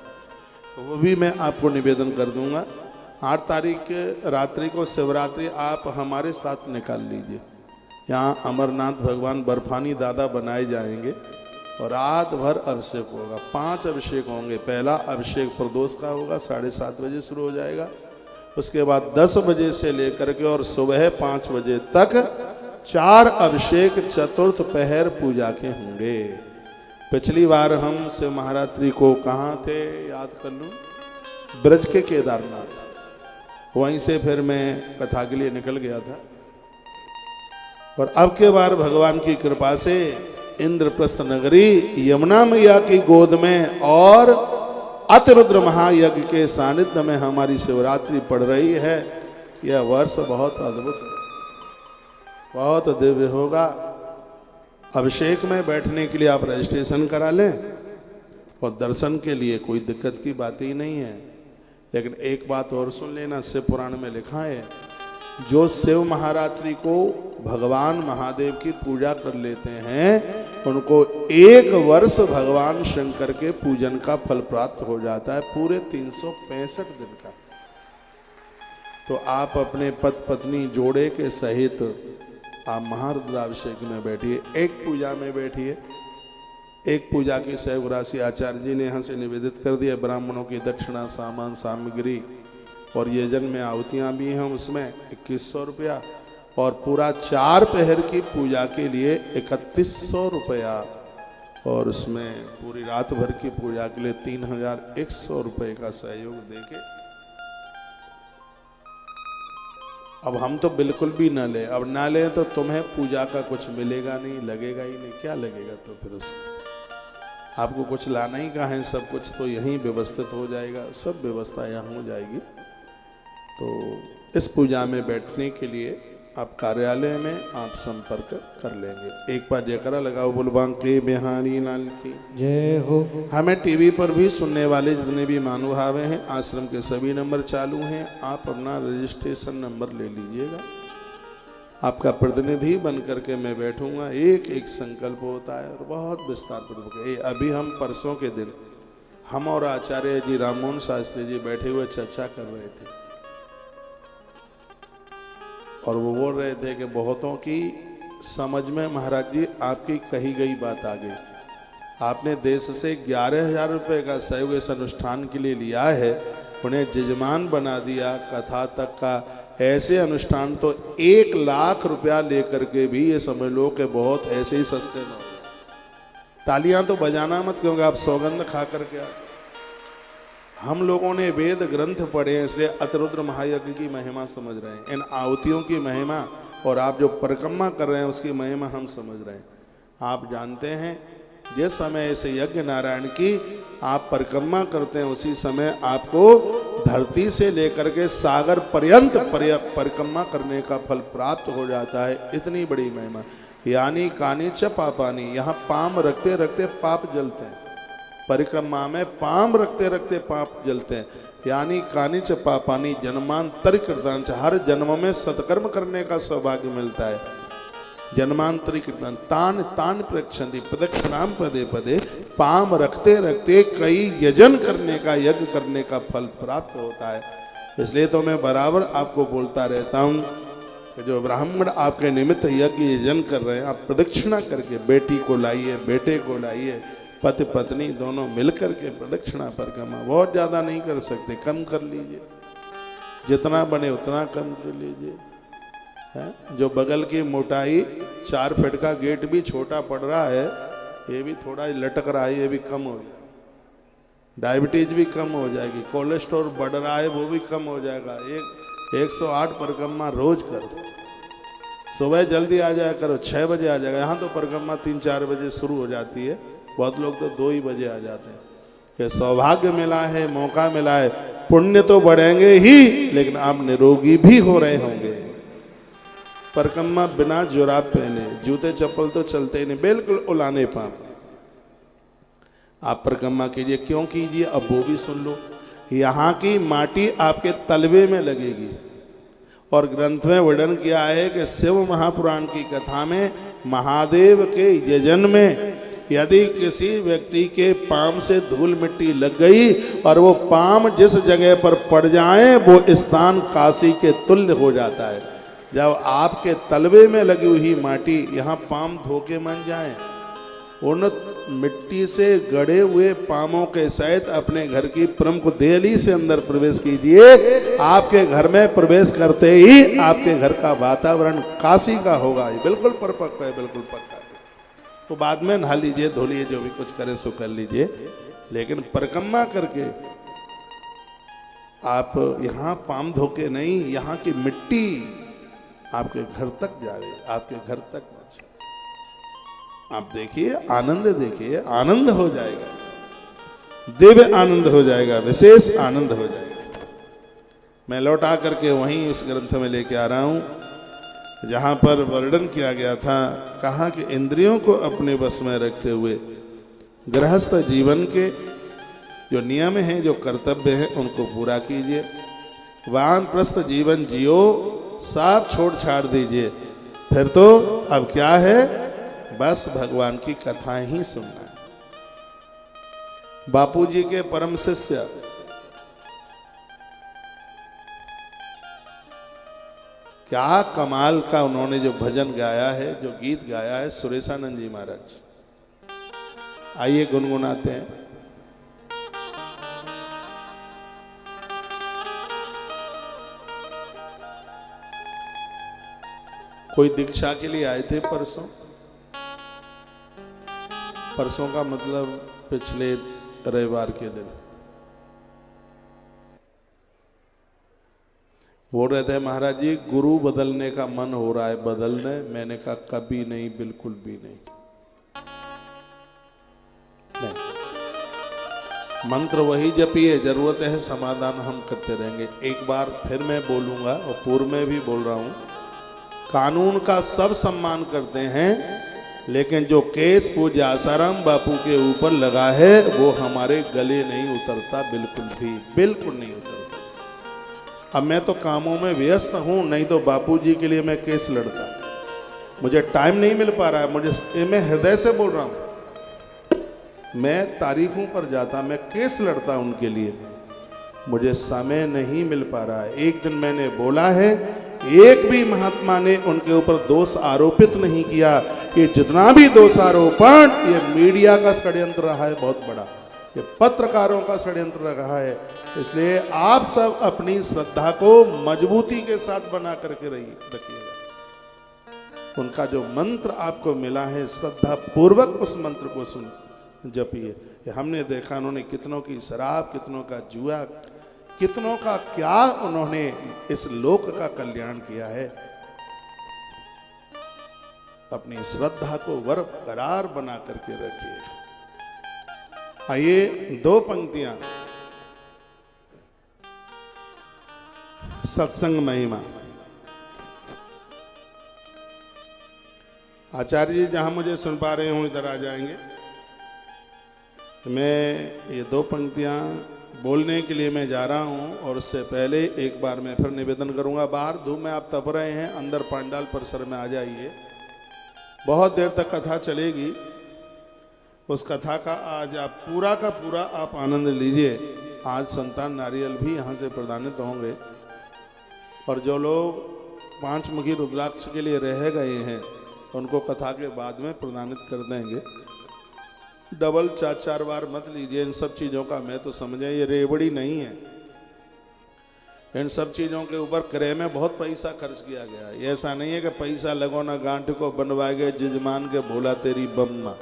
A: तो वो भी मैं आपको निवेदन कर दूंगा। 8 तारीख के रात्रि को शिवरात्रि आप हमारे साथ निकाल लीजिए। यहाँ अमरनाथ भगवान बर्फानी दादा बनाए जाएंगे और रात भर अभिषेक होगा। 5 अभिषेक होंगे। पहला अभिषेक प्रदोष का होगा, 7:30 बजे शुरू हो जाएगा। उसके बाद 10 बजे से लेकर के और सुबह 5 बजे तक 4 अभिषेक चतुर्थ पहर पूजा के होंगे। पिछली बार हम शिव महारात्रि को कहाँ थे याद कर लूँ, ब्रज के केदारनाथ, वहीं से फिर मैं कथा के लिए निकल गया था। और अब के बार भगवान की कृपा से इंद्रप्रस्थ नगरी यमुना मैया की गोद में और अतिरुद्र महायज्ञ के सानिध्य में हमारी शिवरात्रि पड़ रही है। यह वर्ष बहुत अद्भुत, बहुत दिव्य होगा। अभिषेक में बैठने के लिए आप रजिस्ट्रेशन करा लें और दर्शन के लिए कोई दिक्कत की बात ही नहीं है। लेकिन एक बात और सुन लेना, शिव पुराण में लिखा है, जो शिव महारात्रि को भगवान महादेव की पूजा कर लेते हैं उनको 1 वर्ष भगवान शंकर के पूजन का फल प्राप्त हो जाता है, पूरे 365 दिन का। तो आप अपने पति पत्नी जोड़े के सहित आप महारुद्राभिषेक में बैठिए, एक पूजा में बैठिए। एक पूजा की सहगुरासी आचार्य जी ने यहाँ से निवेदित कर दिया, ब्राह्मणों की दक्षिणा, सामान सामग्री और यजन में आहुतियाँ भी हैं, उसमें 2100 रुपया, और पूरा 4 पहर की पूजा के लिए 3100 रुपया, और उसमें पूरी रात भर की पूजा के लिए 3100 रुपये का सहयोग देके अब हम तो बिल्कुल भी न ले, अब ना ले तो तुम्हें पूजा का कुछ मिलेगा नहीं, लगेगा ही नहीं, क्या लगेगा? तो फिर उसको आपको कुछ लाना ही कहाँ है, सब कुछ तो यहीं व्यवस्थित हो जाएगा, सब व्यवस्था यहाँ हो जाएगी। तो इस पूजा में बैठने के लिए आप कार्यालय में आप संपर्क कर लेंगे। एक बार जयकारा लगाओ, बोल बांके बिहारी लाल की
B: जय हो।
A: हमें टीवी पर भी सुनने वाले जितने भी महानुभाव हैं, आश्रम के सभी नंबर चालू हैं, आप अपना रजिस्ट्रेशन नंबर ले लीजिएगा। आपका प्रतिनिधि बन करके मैं बैठूंगा, एक एक संकल्प होता है और बहुत विस्तार पूर्वक। अभी हम परसों के दिन हम और आचार्य जी राममोहन शास्त्री जी बैठे हुए चर्चा कर रहे थे और वो बोल रहे थे कि बहुतों की समझ में महाराज जी आपकी कही गई बात आ गई। आपने देश से 11,000 रुपये का सहयोग इस अनुष्ठान के लिए लिया है, उन्हें जजमान बना दिया कथा तक का। ऐसे अनुष्ठान तो 1 लाख रुपया लेकर के भी ये समझ लो कि बहुत ऐसे ही सस्ते में। तालियां तो बजाना मत, क्योंकि आप सौगंध खा करके हम लोगों ने वेद ग्रंथ पढ़े हैं, इसलिए अतिरुद्र महायज्ञ की महिमा समझ रहे हैं, इन आहुतियों की महिमा, और आप जो परिक्रमा कर रहे हैं उसकी महिमा हम समझ रहे हैं। आप जानते हैं जिस समय इस यज्ञ नारायण की आप परिक्रमा करते हैं उसी समय आपको धरती से लेकर के सागर पर्यंत परिक्रमा करने का फल प्राप्त हो जाता है। इतनी बड़ी महिमा। यानी कानी च पापानी, यहाँ पाम रखते रखते पाप जलते हैं, परिक्रमा में पाम रखते रखते पाप जलते हैं। यानी कानी च पापानी जन्मांतरिक कृतांच, हर जन्म में सत्कर्म करने का सौभाग्य मिलता है। जन्मांतरिक तान तान प्रक्षन्ति प्रदक्षिणाम पदे पदे, पाम रखते रखते कई यजन करने का, यज्ञ करने का फल प्राप्त होता है। इसलिए तो मैं बराबर आपको बोलता रहता हूँ कि जो ब्राह्मण आपके निमित्त यज्ञ यजन कर रहे हैं, आप प्रदक्षिणा करके बेटी को लाइए, बेटे को लाइए, पति पत्नी दोनों मिलकर के प्रदक्षिणा परिक्रमा। बहुत ज़्यादा नहीं कर सकते, कम कर लीजिए, जितना बने उतना कम कर लीजिए। है जो बगल की मोटाई 4 फीट का गेट भी छोटा पड़ रहा है, ये भी थोड़ा लटक रहा है, ये भी कम हो जाए। डायबिटीज भी कम हो जाएगी, कोलेस्ट्रॉल बढ़ रहा है वो भी कम हो जाएगा। 108 परिक्रमा रोज करो, सुबह जल्दी आ जाया करो, 6 बजे आ जाएगा। यहाँ तो परिक्रमा 3-4 बजे शुरू हो जाती है, बहुत लोग तो 2 ही बजे आ जाते हैं। ये सौभाग्य मिला है, मौका मिला है, पुण्य तो बढ़ेंगे ही, लेकिन आप निरोगी भी हो रहे होंगे। परिक्रमा बिना जुराब पहने, जूते चप्पल तो चलते ही नहीं, बिल्कुल उलाने पाँव आप परिक्रमा कीजिए। क्यों कीजिए अब वो भी सुन लो। यहाँ की माटी आपके तलवे में लगेगी, और ग्रंथ में वर्णन किया है कि शिव महापुराण की कथा में महादेव के यजन में यदि किसी व्यक्ति के पाम से धूल मिट्टी लग गई और वो पाम जिस जगह पर पड़ जाए वो स्थान काशी के तुल्य हो जाता है। जब आपके तलवे में लगी हुई माटी यहाँ पाम धोके मन जाए, उन मिट्टी से गड़े हुए पामों के सहित अपने घर की प्रमुख देहली से अंदर प्रवेश कीजिए। आपके घर में प्रवेश करते ही आपके घर का वातावरण काशी का होगा। ये बिल्कुल परिपक्व है, बिल्कुल पक्का। तो बाद में नहा लीजिए, धो लीजिए, जो भी कुछ करें सो कर लीजिए, लेकिन परिक्रमा करके आप यहाँ पाम धोके नहीं, यहाँ की मिट्टी आपके घर तक जाए, आपके घर तक पहुंचे। आप देखिए, आनंद देखिए, आनंद हो जाएगा, दिव्य आनंद हो जाएगा, विशेष आनंद हो जाएगा। मैं लौटा करके वहीं उस ग्रंथ में लेके आ रहा हूं जहाँ पर वर्णन किया गया था, कहा कि इंद्रियों को अपने बस में रखते हुए गृहस्थ जीवन के जो नियम हैं, जो कर्तव्य हैं, उनको पूरा कीजिए। वानप्रस्थ जीवन जियो, सब छोड़ छाड़ दीजिए। फिर तो अब क्या है, बस भगवान की कथाएं ही सुनना है। बापूजी के परम शिष्य क्या कमाल का उन्होंने जो भजन गाया है, जो गीत गाया है, सुरेशानंद जी महाराज। आइए गुनगुनाते हैं। कोई दीक्षा के लिए आए थे परसों। परसों का मतलब पिछले रविवार के दिन। बोल रहे थे महाराज जी गुरु बदलने का मन हो रहा है, बदलने। मैंने कहा कभी नहीं, बिल्कुल भी नहीं। मंत्र वही जपिए, जरूरत है समाधान हम करते रहेंगे। एक बार फिर मैं बोलूंगा और पूर्व में भी बोल रहा हूं, कानून का सब सम्मान करते हैं, लेकिन जो केस पूज्य आसाराम बापू के ऊपर लगा है वो हमारे गले नहीं उतरता, बिल्कुल नहीं उतरता। अब मैं तो कामों में व्यस्त हूं, नहीं तो बापूजी के लिए मैं केस लड़ता। मुझे टाइम नहीं मिल पा रहा है, मैं हृदय से बोल रहा हूं। मैं तारीखों पर जाता, मैं केस लड़ता उनके लिए, मुझे समय नहीं मिल पा रहा है। एक दिन मैंने बोला है, एक भी महात्मा ने उनके ऊपर दोष आरोपित नहीं किया। कि जितना भी दोषारोपण ये मीडिया का षड्यंत्र रहा है बहुत बड़ा, ये पत्रकारों का षड्यंत्र रहा है। इसलिए आप सब अपनी श्रद्धा को मजबूती के साथ बना करके रखिएगा। उनका जो मंत्र आपको मिला है, श्रद्धा पूर्वक उस मंत्र को सुन जपिए। हमने देखा उन्होंने कितनों की शराब, कितनों का जुआ, कितनों का क्या उन्होंने इस लोक का कल्याण किया है। अपनी श्रद्धा को बरकरार बना करके रखिए। आइए दो पंक्तियां सत्संग महिमा। आचार्य जी जहां मुझे सुन पा रहे हो इधर आ जाएंगे। मैं ये दो पंक्तियां बोलने के लिए मैं जा रहा हूं, और उससे पहले एक बार मैं फिर निवेदन करूंगा। बाहर धूप में आप तप रहे हैं, अंदर पंडाल परिसर में आ जाइए। बहुत देर तक कथा चलेगी। उस कथा का आज आप पूरा का पूरा आप आनंद लीजिए। आज संतान नारियल भी यहाँ से प्रदानित होंगे, और जो लोग 5 मुखी रुद्राक्ष के लिए रह गए हैं उनको कथा के बाद में प्रदानित कर देंगे। डबल 4-4 बार मत लीजिए इन सब चीज़ों का। मैं तो समझे ये रेवड़ी नहीं है। इन सब चीज़ों के ऊपर क्रय में बहुत पैसा खर्च किया गया। ये ऐसा नहीं है कि पैसा लगो ना गांठ को बनवा गए जजमान के भोला तेरी बम्मा।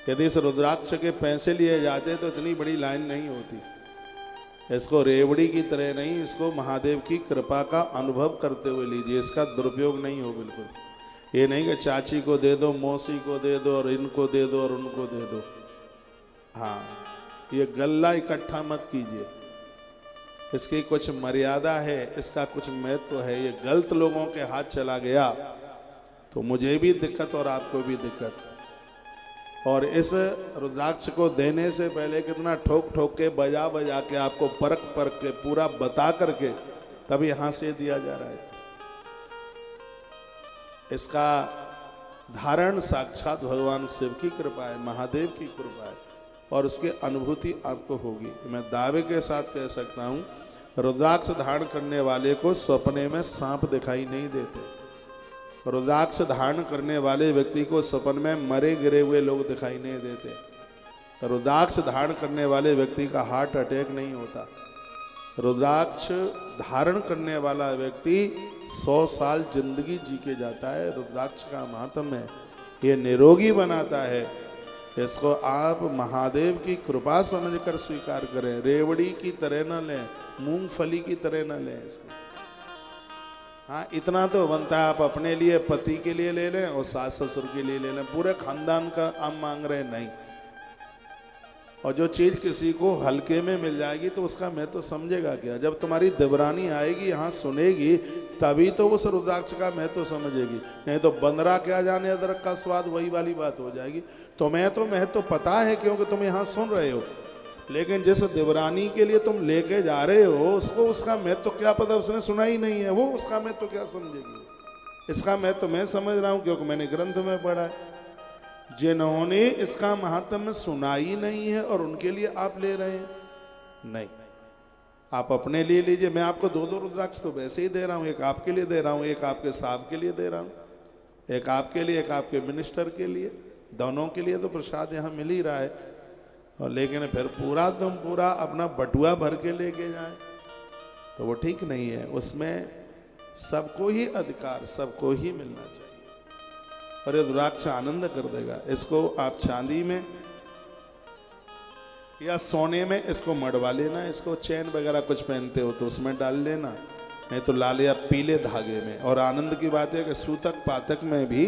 A: यदि इस रुद्राक्ष के पैसे लिए जाते तो इतनी बड़ी लाइन नहीं होती। इसको रेवड़ी की तरह नहीं, इसको महादेव की कृपा का अनुभव करते हुए लीजिए। इसका दुरुपयोग नहीं हो बिल्कुल। ये नहीं कि चाची को दे दो, मौसी को दे दो, और इनको दे दो और उनको दे दो। हाँ, ये गल्ला इकट्ठा मत कीजिए। इसकी कुछ मर्यादा है, इसका कुछ महत्व है। ये गलत लोगों के हाथ चला गया तो मुझे भी दिक्कत और आपको भी दिक्कत। और इस रुद्राक्ष को देने से पहले कितना ठोक ठोक के, बजा बजा के, आपको परख परख के, पूरा बता करके तब यहाँ से दिया जा रहा है। इसका धारण साक्षात भगवान शिव की कृपा है, महादेव की कृपा है, और उसकी अनुभूति आपको होगी। मैं दावे के साथ कह सकता हूँ, रुद्राक्ष धारण करने वाले को सपने में सांप दिखाई नहीं देते। रुद्राक्ष धारण करने वाले व्यक्ति को सपन में मरे गिरे हुए लोग दिखाई नहीं देते। रुद्राक्ष धारण करने वाले व्यक्ति का हार्ट अटैक नहीं होता। रुद्राक्ष धारण करने वाला व्यक्ति 100 साल जिंदगी जी के जाता है। रुद्राक्ष का महात्म्य है, ये निरोगी बनाता है। इसको आप महादेव की कृपा समझकर स्वीकार करें। रेवड़ी की तरह न लें, मूंगफली की तरह न लें इसको। हाँ, इतना तो बनता है, आप अपने लिए, पति के लिए ले लें और सास ससुर के लिए ले लें। पूरे खानदान का आप मांग रहे नहीं। और जो चीज़ किसी को हल्के में मिल जाएगी तो उसका महत्व समझेगा क्या? जब तुम्हारी देवरानी आएगी यहाँ सुनेगी तभी तो उस रुद्राक्ष का महत्व समझेगी, नहीं तो बंदरा क्या जाने अदरक का स्वाद, वही वाली बात हो जाएगी। तुम्हें तो महत्व पता है क्योंकि तुम यहाँ सुन रहे हो, लेकिन जिस देवरानी के लिए तुम लेके जा रहे हो उसको उसका महत्व क्या पता, उसने सुना ही नहीं है, वो उसका महत्व क्या समझेगी? इसका महत्व मैं समझ रहा हूँ क्योंकि मैंने ग्रंथ में पढ़ा है। जिन्होंने इसका महात्म्य सुना ही नहीं है और उनके लिए आप ले रहे हैं, नहीं, आप अपने लिए लीजिए। मैं आपको 2-2 रुद्राक्ष तो वैसे ही दे रहा हूँ, एक आपके लिए दे रहा हूँ, एक आपके साहब के लिए दे रहा हूँ, एक आपके लिए, एक आपके मिनिस्टर के लिए, दोनों के लिए तो प्रसाद यहाँ मिल ही रहा है। और लेकिन फिर पूरा अपना बटुआ भर के लेके जाए तो वो ठीक नहीं है। उसमें सबको ही अधिकार, सबको ही मिलना चाहिए। और ये रुद्राक्ष आनंद कर देगा। इसको आप चांदी में या सोने में इसको मड़वा लेना, इसको चैन वगैरह कुछ पहनते हो तो उसमें डाल लेना, नहीं तो लाल या पीले धागे में। और आनंद की बात है कि सूतक पातक में भी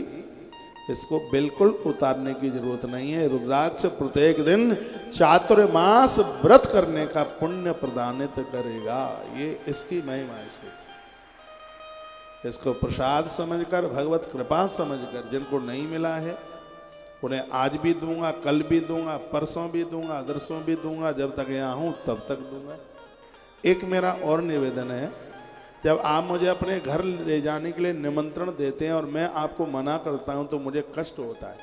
A: इसको बिल्कुल उतारने की जरूरत नहीं है। रुद्राक्ष प्रत्येक दिन चातुर्मास व्रत करने का पुण्य प्रदानित करेगा। ये इसकी महिमा है। इसको प्रसाद समझकर, भगवत कृपा समझकर, जिनको नहीं मिला है उन्हें आज भी दूंगा, कल भी दूंगा, परसों भी दूंगा, दरसों भी दूंगा, जब तक यहाँ हूं तब तक दूंगा। एक मेरा और निवेदन है, जब आप मुझे अपने घर ले जाने के लिए निमंत्रण देते हैं और मैं आपको मना करता हूं तो मुझे कष्ट होता है,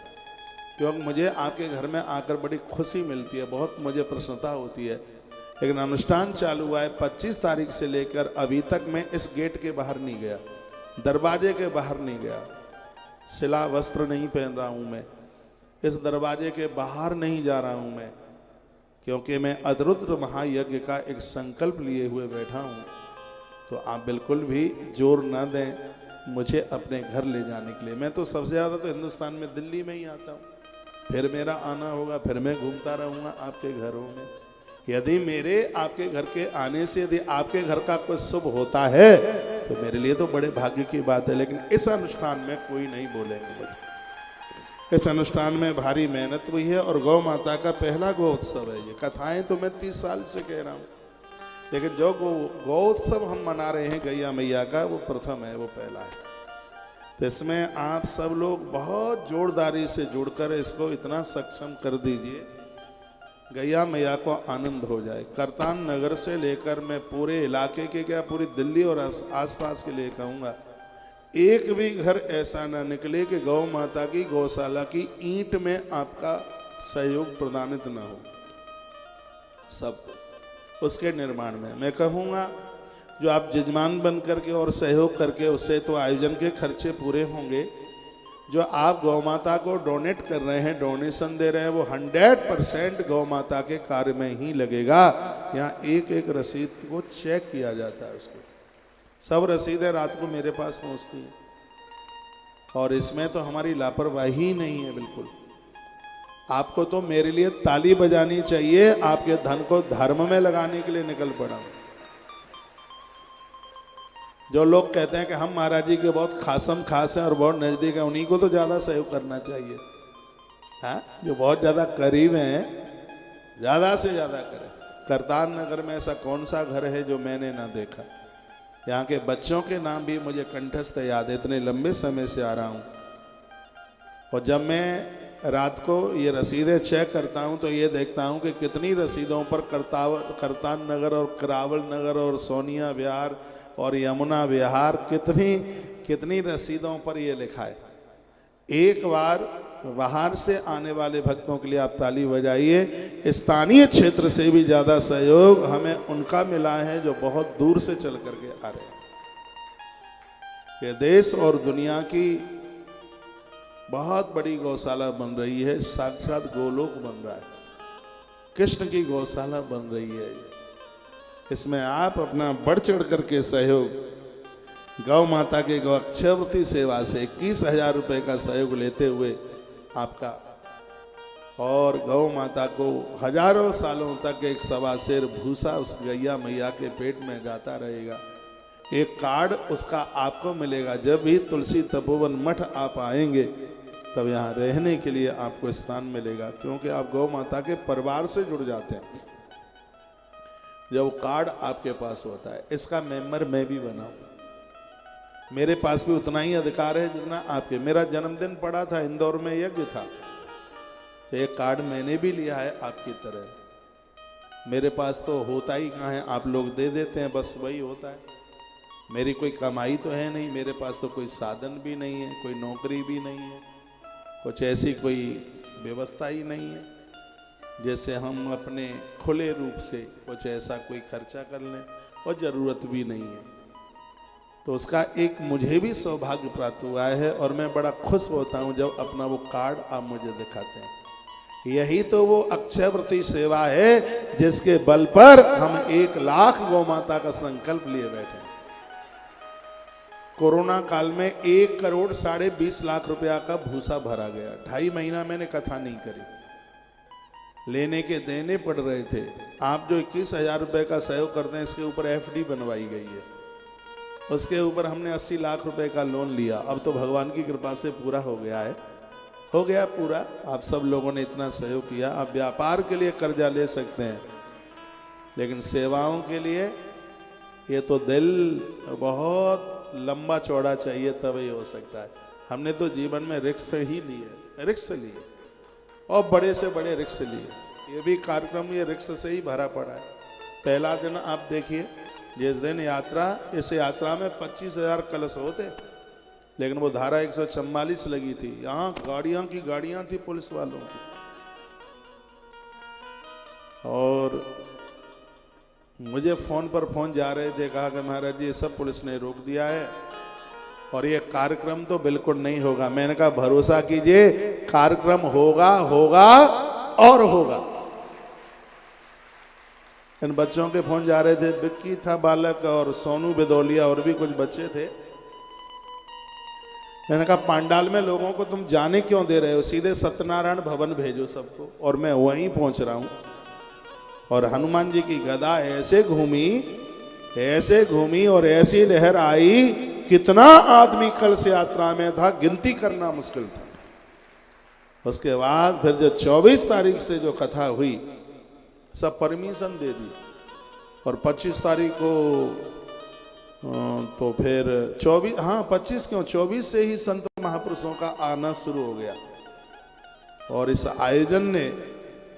A: क्योंकि मुझे आपके घर में आकर बड़ी खुशी मिलती है, बहुत मुझे प्रसन्नता होती है। लेकिन अनुष्ठान चालू हुआ है 25 तारीख से लेकर अभी तक मैं इस गेट के बाहर नहीं गया, दरवाजे के बाहर नहीं गया, सिला वस्त्र नहीं पहन रहा हूं मैं, इस दरवाजे के बाहर नहीं जा रहा हूं मैं, क्योंकि मैं अतिरुद्र महायज्ञ का एक संकल्प लिए हुए बैठा हूं। तो आप बिल्कुल भी जोर न दें मुझे अपने घर ले जाने के लिए। मैं तो सबसे ज़्यादा तो हिंदुस्तान में दिल्ली में ही आता हूँ, फिर मेरा आना होगा, फिर मैं घूमता रहूँगा आपके घरों में। यदि मेरे आपके घर के आने से यदि आपके घर का कुछ शुभ होता है तो मेरे लिए तो बड़े भाग्य की बात है। लेकिन इस अनुष्ठान में कोई नहीं बोलेंगे मुझे। इस अनुष्ठान में भारी मेहनत हुई है और गौ माता का पहला गौ उत्सव है। ये कथाएं तो मैं 30 साल से कह रहा हूँ, लेकिन जो गौ उत्सव हम मना रहे हैं गैया मैया का, वो प्रथम है, वो पहला है। तो इसमें आप सब लोग बहुत जोरदारी से जुड़कर इसको इतना सक्षम कर दीजिए, गैया मैया को आनंद हो जाए। करतान नगर से लेकर मैं पूरे इलाके के, क्या पूरी दिल्ली और आसपास के लिए कहूँगा, एक भी घर ऐसा ना निकले कि गौ माता की गौशाला की ईंट में आपका सहयोग प्रदानित ना हो। सब उसके निर्माण में मैं कहूँगा, जो आप जजमान बन करके और सहयोग करके, उससे तो आयोजन के खर्चे पूरे होंगे। जो आप गौ माता को डोनेट कर रहे हैं, डोनेशन दे रहे हैं, वो 100% गौ माता के कार्य में ही लगेगा। यहाँ एक एक रसीद को चेक किया जाता है, उसको सब रसीदें रात को मेरे पास पहुँचती हैं। और इसमें तो हमारी लापरवाही नहीं है बिल्कुल। आपको तो मेरे लिए ताली बजानी चाहिए, आपके धन को धर्म में लगाने के लिए निकल पड़ा। जो लोग कहते हैं कि हम महाराज जी के बहुत खासम खास हैं और बहुत नजदीक हैं, उन्हीं को तो ज्यादा सहयोग करना चाहिए। हाँ, जो बहुत ज्यादा करीब हैं ज्यादा से ज्यादा करें। करतार नगर में ऐसा कौन सा घर है जो मैंने ना देखा। यहाँ के बच्चों के नाम भी मुझे कंठस्थ याद है, इतने लंबे समय से आ रहा हूँ। और जब मैं रात को ये रसीदें चेक करता हूँ तो ये देखता हूँ कि कितनी रसीदों पर करतार नगर और करावल नगर और सोनिया विहार और यमुना विहार, कितनी रसीदों पर ये लिखा है। एक बार बाहर से आने वाले भक्तों के लिए आप ताली बजाइए। स्थानीय क्षेत्र से भी ज्यादा सहयोग हमें उनका मिला है जो बहुत दूर से चल करके आ रहे हैं। ये देश और दुनिया की बहुत बड़ी गौशाला बन रही है, साक्षात गोलोक बन रहा है, कृष्ण की गौशाला बन रही है। इसमें आप अपना बढ़ चढ़ करके सहयोग गौ माता के गौ अक्षयवती सेवा से 21,000 रुपये का सहयोग लेते हुए आपका, और गौ माता को हजारों सालों तक एक सवा सेर भूसा उस गैया मैया के पेट में जाता रहेगा। एक कार्ड उसका आपको मिलेगा। जब भी तुलसी तपोवन मठ आप आएंगे तब यहाँ रहने के लिए आपको स्थान मिलेगा, क्योंकि आप गौ माता के परिवार से जुड़ जाते हैं जब कार्ड आपके पास होता है। इसका मेंबर मैं भी बना हूं, मेरे पास भी उतना ही अधिकार है जितना आपके। मेरा जन्मदिन पड़ा था, इंदौर में यज्ञ था, तो एक कार्ड मैंने भी लिया है आपकी तरह। मेरे पास तो होता ही कहाँ है, आप लोग दे देते हैं, बस वही होता है। मेरी कोई कमाई तो है नहीं, मेरे पास तो कोई साधन भी नहीं है, कोई नौकरी भी नहीं है, कुछ ऐसी कोई व्यवस्था ही नहीं है जैसे हम अपने खुले रूप से कुछ ऐसा कोई खर्चा कर लें, और ज़रूरत भी नहीं है। तो उसका एक मुझे भी सौभाग्य प्राप्त हुआ है, और मैं बड़ा खुश होता हूँ जब अपना वो कार्ड आप मुझे दिखाते हैं। यही तो वो अक्षयवृत्ति सेवा है जिसके बल पर हम 1 लाख गौ माता का संकल्प लिए बैठे हैं। कोरोना काल में 1 करोड़ 20.5 लाख रुपया का भूसा भरा गया। 2.5 महीना मैंने कथा नहीं करी, लेने के देने पड़ रहे थे। आप जो 21,000 रुपए का सहयोग करते हैं, इसके ऊपर एफडी बनवाई गई है, उसके ऊपर हमने 80 लाख रुपए का लोन लिया। अब तो भगवान की कृपा से पूरा हो गया है, हो गया पूरा। आप सब लोगों ने इतना सहयोग किया। आप व्यापार के लिए कर्जा ले सकते हैं, लेकिन सेवाओं के लिए ये तो दिल बहुत लंबा चौड़ा चाहिए, तब ही हो सकता है। हमने तो जीवन में रिस्क ही लिए, रिस्क लिए, और बड़े से बड़े रिस्क लिए। ये भी कार्यक्रम ये रिस्क से ही भरा पड़ा है। पहला दिन आप देखिए, जिस दिन यात्रा, इस यात्रा में 25,000 कलश होते, लेकिन वो धारा 144 लगी थी। यहाँ गाड़ियां की गाड़ियां थी पुलिस वालों की, और मुझे फोन पर फोन जा रहे थे, कहा कि महाराज जी ये सब पुलिस ने रोक दिया है और ये कार्यक्रम तो बिल्कुल नहीं होगा। मैंने कहा भरोसा कीजिए, कार्यक्रम होगा, होगा और होगा। इन बच्चों के फोन जा रहे थे, बिक्की था बालक और सोनू बिदौलिया और भी कुछ बच्चे थे। मैंने कहा पांडाल में लोगों को तुम जाने क्यों दे रहे हो, सीधे सत्यनारायण भवन भेजो सबको, और मैं वहीं पहुंच रहा हूं। और हनुमान जी की गदा ऐसे घूमी और ऐसी लहर आई, कितना आदमी कल से यात्रा में था, गिनती करना मुश्किल था। उसके बाद फिर जो 24 तारीख से जो कथा हुई, सब परमिशन दे दी, और 25 तारीख को तो फिर 25 क्यों, 24 से ही संत महापुरुषों का आना शुरू हो गया। और इस आयोजन ने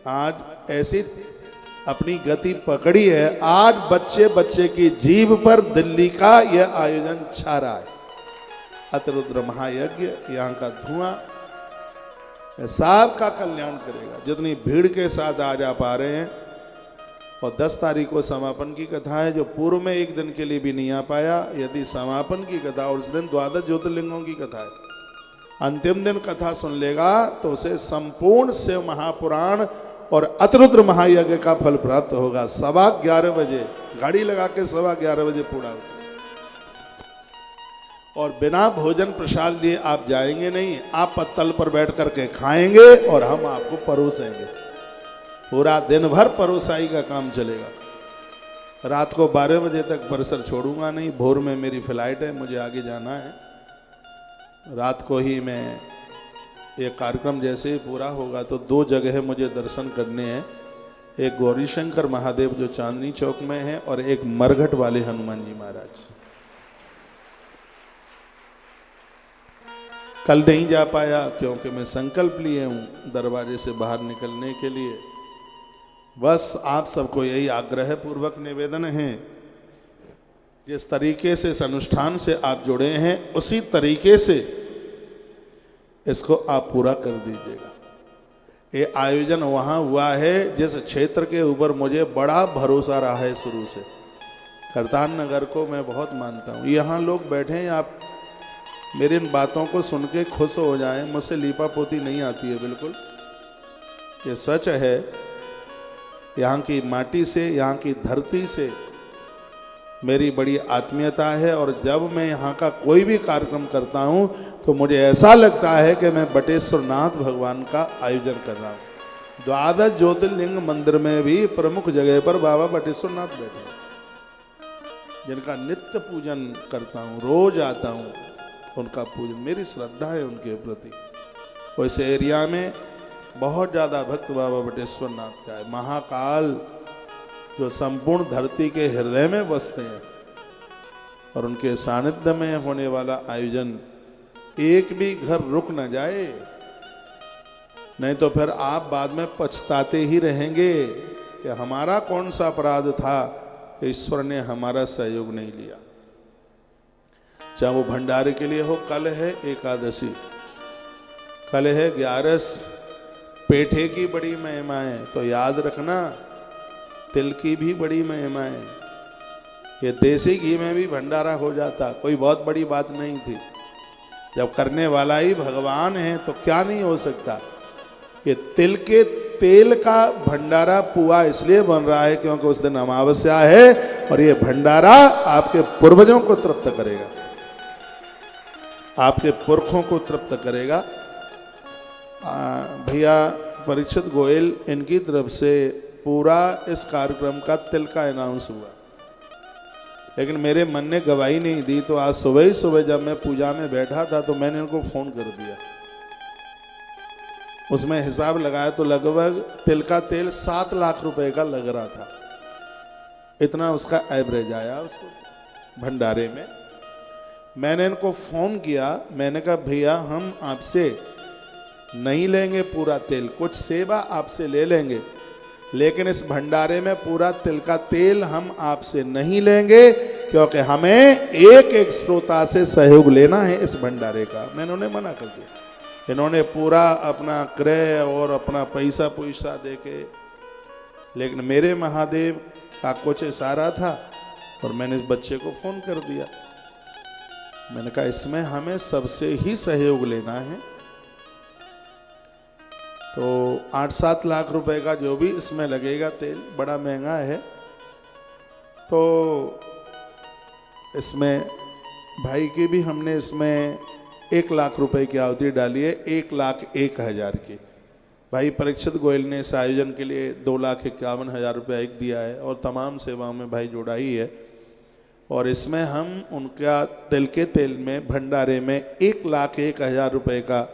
A: आज ऐसी अपनी गति पकड़ी है, आज बच्चे बच्चे की जीभ पर दिल्ली का यह आयोजन छा रहा है। अतिरुद्र महायज्ञ, यहाँ का धुआं सबका कल्याण करेगा। जितनी भीड़ के साथ आज आप आ रहे हैं, और 10 तारीख को समापन की कथा है, जो पूर्व में एक दिन के लिए भी नहीं आ पाया, यदि समापन की कथा, और उस दिन 12 ज्योतिर्लिंगों की कथा है, अंतिम दिन कथा सुन लेगा तो उसे संपूर्ण शिव महापुराण और अतिरुद्र महायज्ञ का फल प्राप्त होगा। 11:15 बजे गाड़ी लगा के 11:15 बजे पूरा होता है। और बिना भोजन प्रसाद लिए आप जाएंगे नहीं, आप पत्तल पर बैठ करके खाएंगे और हम आपको परोसेंगे। पूरा दिन भर परोसाई का काम चलेगा। रात को 12 बजे तक परिसर छोड़ूंगा नहीं, भोर में मेरी फ्लाइट है, मुझे आगे जाना है। रात को ही मैं, ये कार्यक्रम जैसे ही पूरा होगा तो 2 जगह मुझे दर्शन करने हैं। एक गौरी शंकर महादेव जो चांदनी चौक में है, और एक मरघट वाले हनुमान जी महाराज। कल नहीं जा पाया क्योंकि मैं संकल्प लिए हूं दरवाजे से बाहर निकलने के लिए। बस आप सबको यही आग्रह पूर्वक निवेदन है, जिस तरीके से इस अनुष्ठान से आप जुड़े हैं, उसी तरीके से इसको आप पूरा कर दीजिएगा। ये आयोजन वहाँ हुआ है जिस क्षेत्र के ऊपर मुझे बड़ा भरोसा रहा है शुरू से। करतार नगर को मैं बहुत मानता हूँ। यहाँ लोग बैठे हैं, आप मेरी इन बातों को सुन के खुश हो जाएं। मुझसे लीपा पोती नहीं आती है बिल्कुल, ये सच है। यहाँ की माटी से, यहाँ की धरती से मेरी बड़ी आत्मीयता है, और जब मैं यहाँ का कोई भी कार्यक्रम करता हूँ तो मुझे ऐसा लगता है कि मैं बटेश्वर नाथ भगवान का आयोजन कर रहा हूँ। 12 ज्योतिर्लिंग मंदिर में भी प्रमुख जगह पर बाबा बटेश्वर नाथ बैठे हैं, जिनका नित्य पूजन करता हूँ, रोज आता हूँ, उनका पूजन, मेरी श्रद्धा है उनके प्रति। वैसे एरिया में बहुत ज़्यादा भक्त बाबा बटेश्वर नाथ का है। महाकाल जो संपूर्ण धरती के हृदय में बसते हैं और उनके सानिध्य में होने वाला आयोजन एक भी घर रुक न जाए, नहीं तो फिर आप बाद में पछताते ही रहेंगे कि हमारा कौन सा अपराध था कि ईश्वर ने हमारा सहयोग नहीं लिया। चाहे वो भंडारे के लिए हो, कल है एकादशी, कल है 11, पेठे की बड़ी महिमा है, तो याद रखना तिल की भी बड़ी महिमा है। ये देसी घी में भी भंडारा हो जाता, कोई बहुत बड़ी बात नहीं थी। जब करने वाला ही भगवान है तो क्या नहीं हो सकता। ये तिल के तेल का भंडारा पुआ इसलिए बन रहा है क्योंकि उस दिन अमावस्या है और ये भंडारा आपके पूर्वजों को तृप्त करेगा, आपके पुरखों को तृप्त करेगा। भैया परीक्षित गोयल, इनकी तरफ से पूरा इस कार्यक्रम का तिल का अनाउंस हुआ, लेकिन मेरे मन ने गवाही नहीं दी। तो आज सुबह ही सुबह जब मैं पूजा में बैठा था तो मैंने उनको फोन कर दिया। उसमें हिसाब लगाया तो लगभग तिल का तेल 7 लाख रुपए का लग रहा था, इतना उसका एवरेज आया उसको भंडारे में। मैंने इनको फोन किया, मैंने कहा भैया हम आपसे नहीं लेंगे पूरा तेल, कुछ सेवा आपसे ले लेंगे, लेकिन इस भंडारे में पूरा तिल का तेल हम आपसे नहीं लेंगे क्योंकि हमें एक एक श्रोता से सहयोग लेना है इस भंडारे का। मैंने उन्हें मना कर दिया। इन्होंने पूरा अपना क्रय और अपना पैसा देके, लेकिन मेरे महादेव का कुछ इशारा था और मैंने इस बच्चे को फोन कर दिया। मैंने कहा इसमें हमें सबसे ही सहयोग लेना है, तो 8-7 लाख रुपए का जो भी इसमें लगेगा तेल, बड़ा महंगा है, तो इसमें भाई की भी हमने इसमें 1 लाख रुपए की आहुति डाली है, 1,01,000 की। भाई परीक्षित गोयल ने इस आयोजन के लिए 2,51,000 रुपया एक दिया है और तमाम सेवाओं में भाई जोड़ा ही है। और इसमें हम उनका तिल के तेल में भंडारे में 1,01,000 रुपये का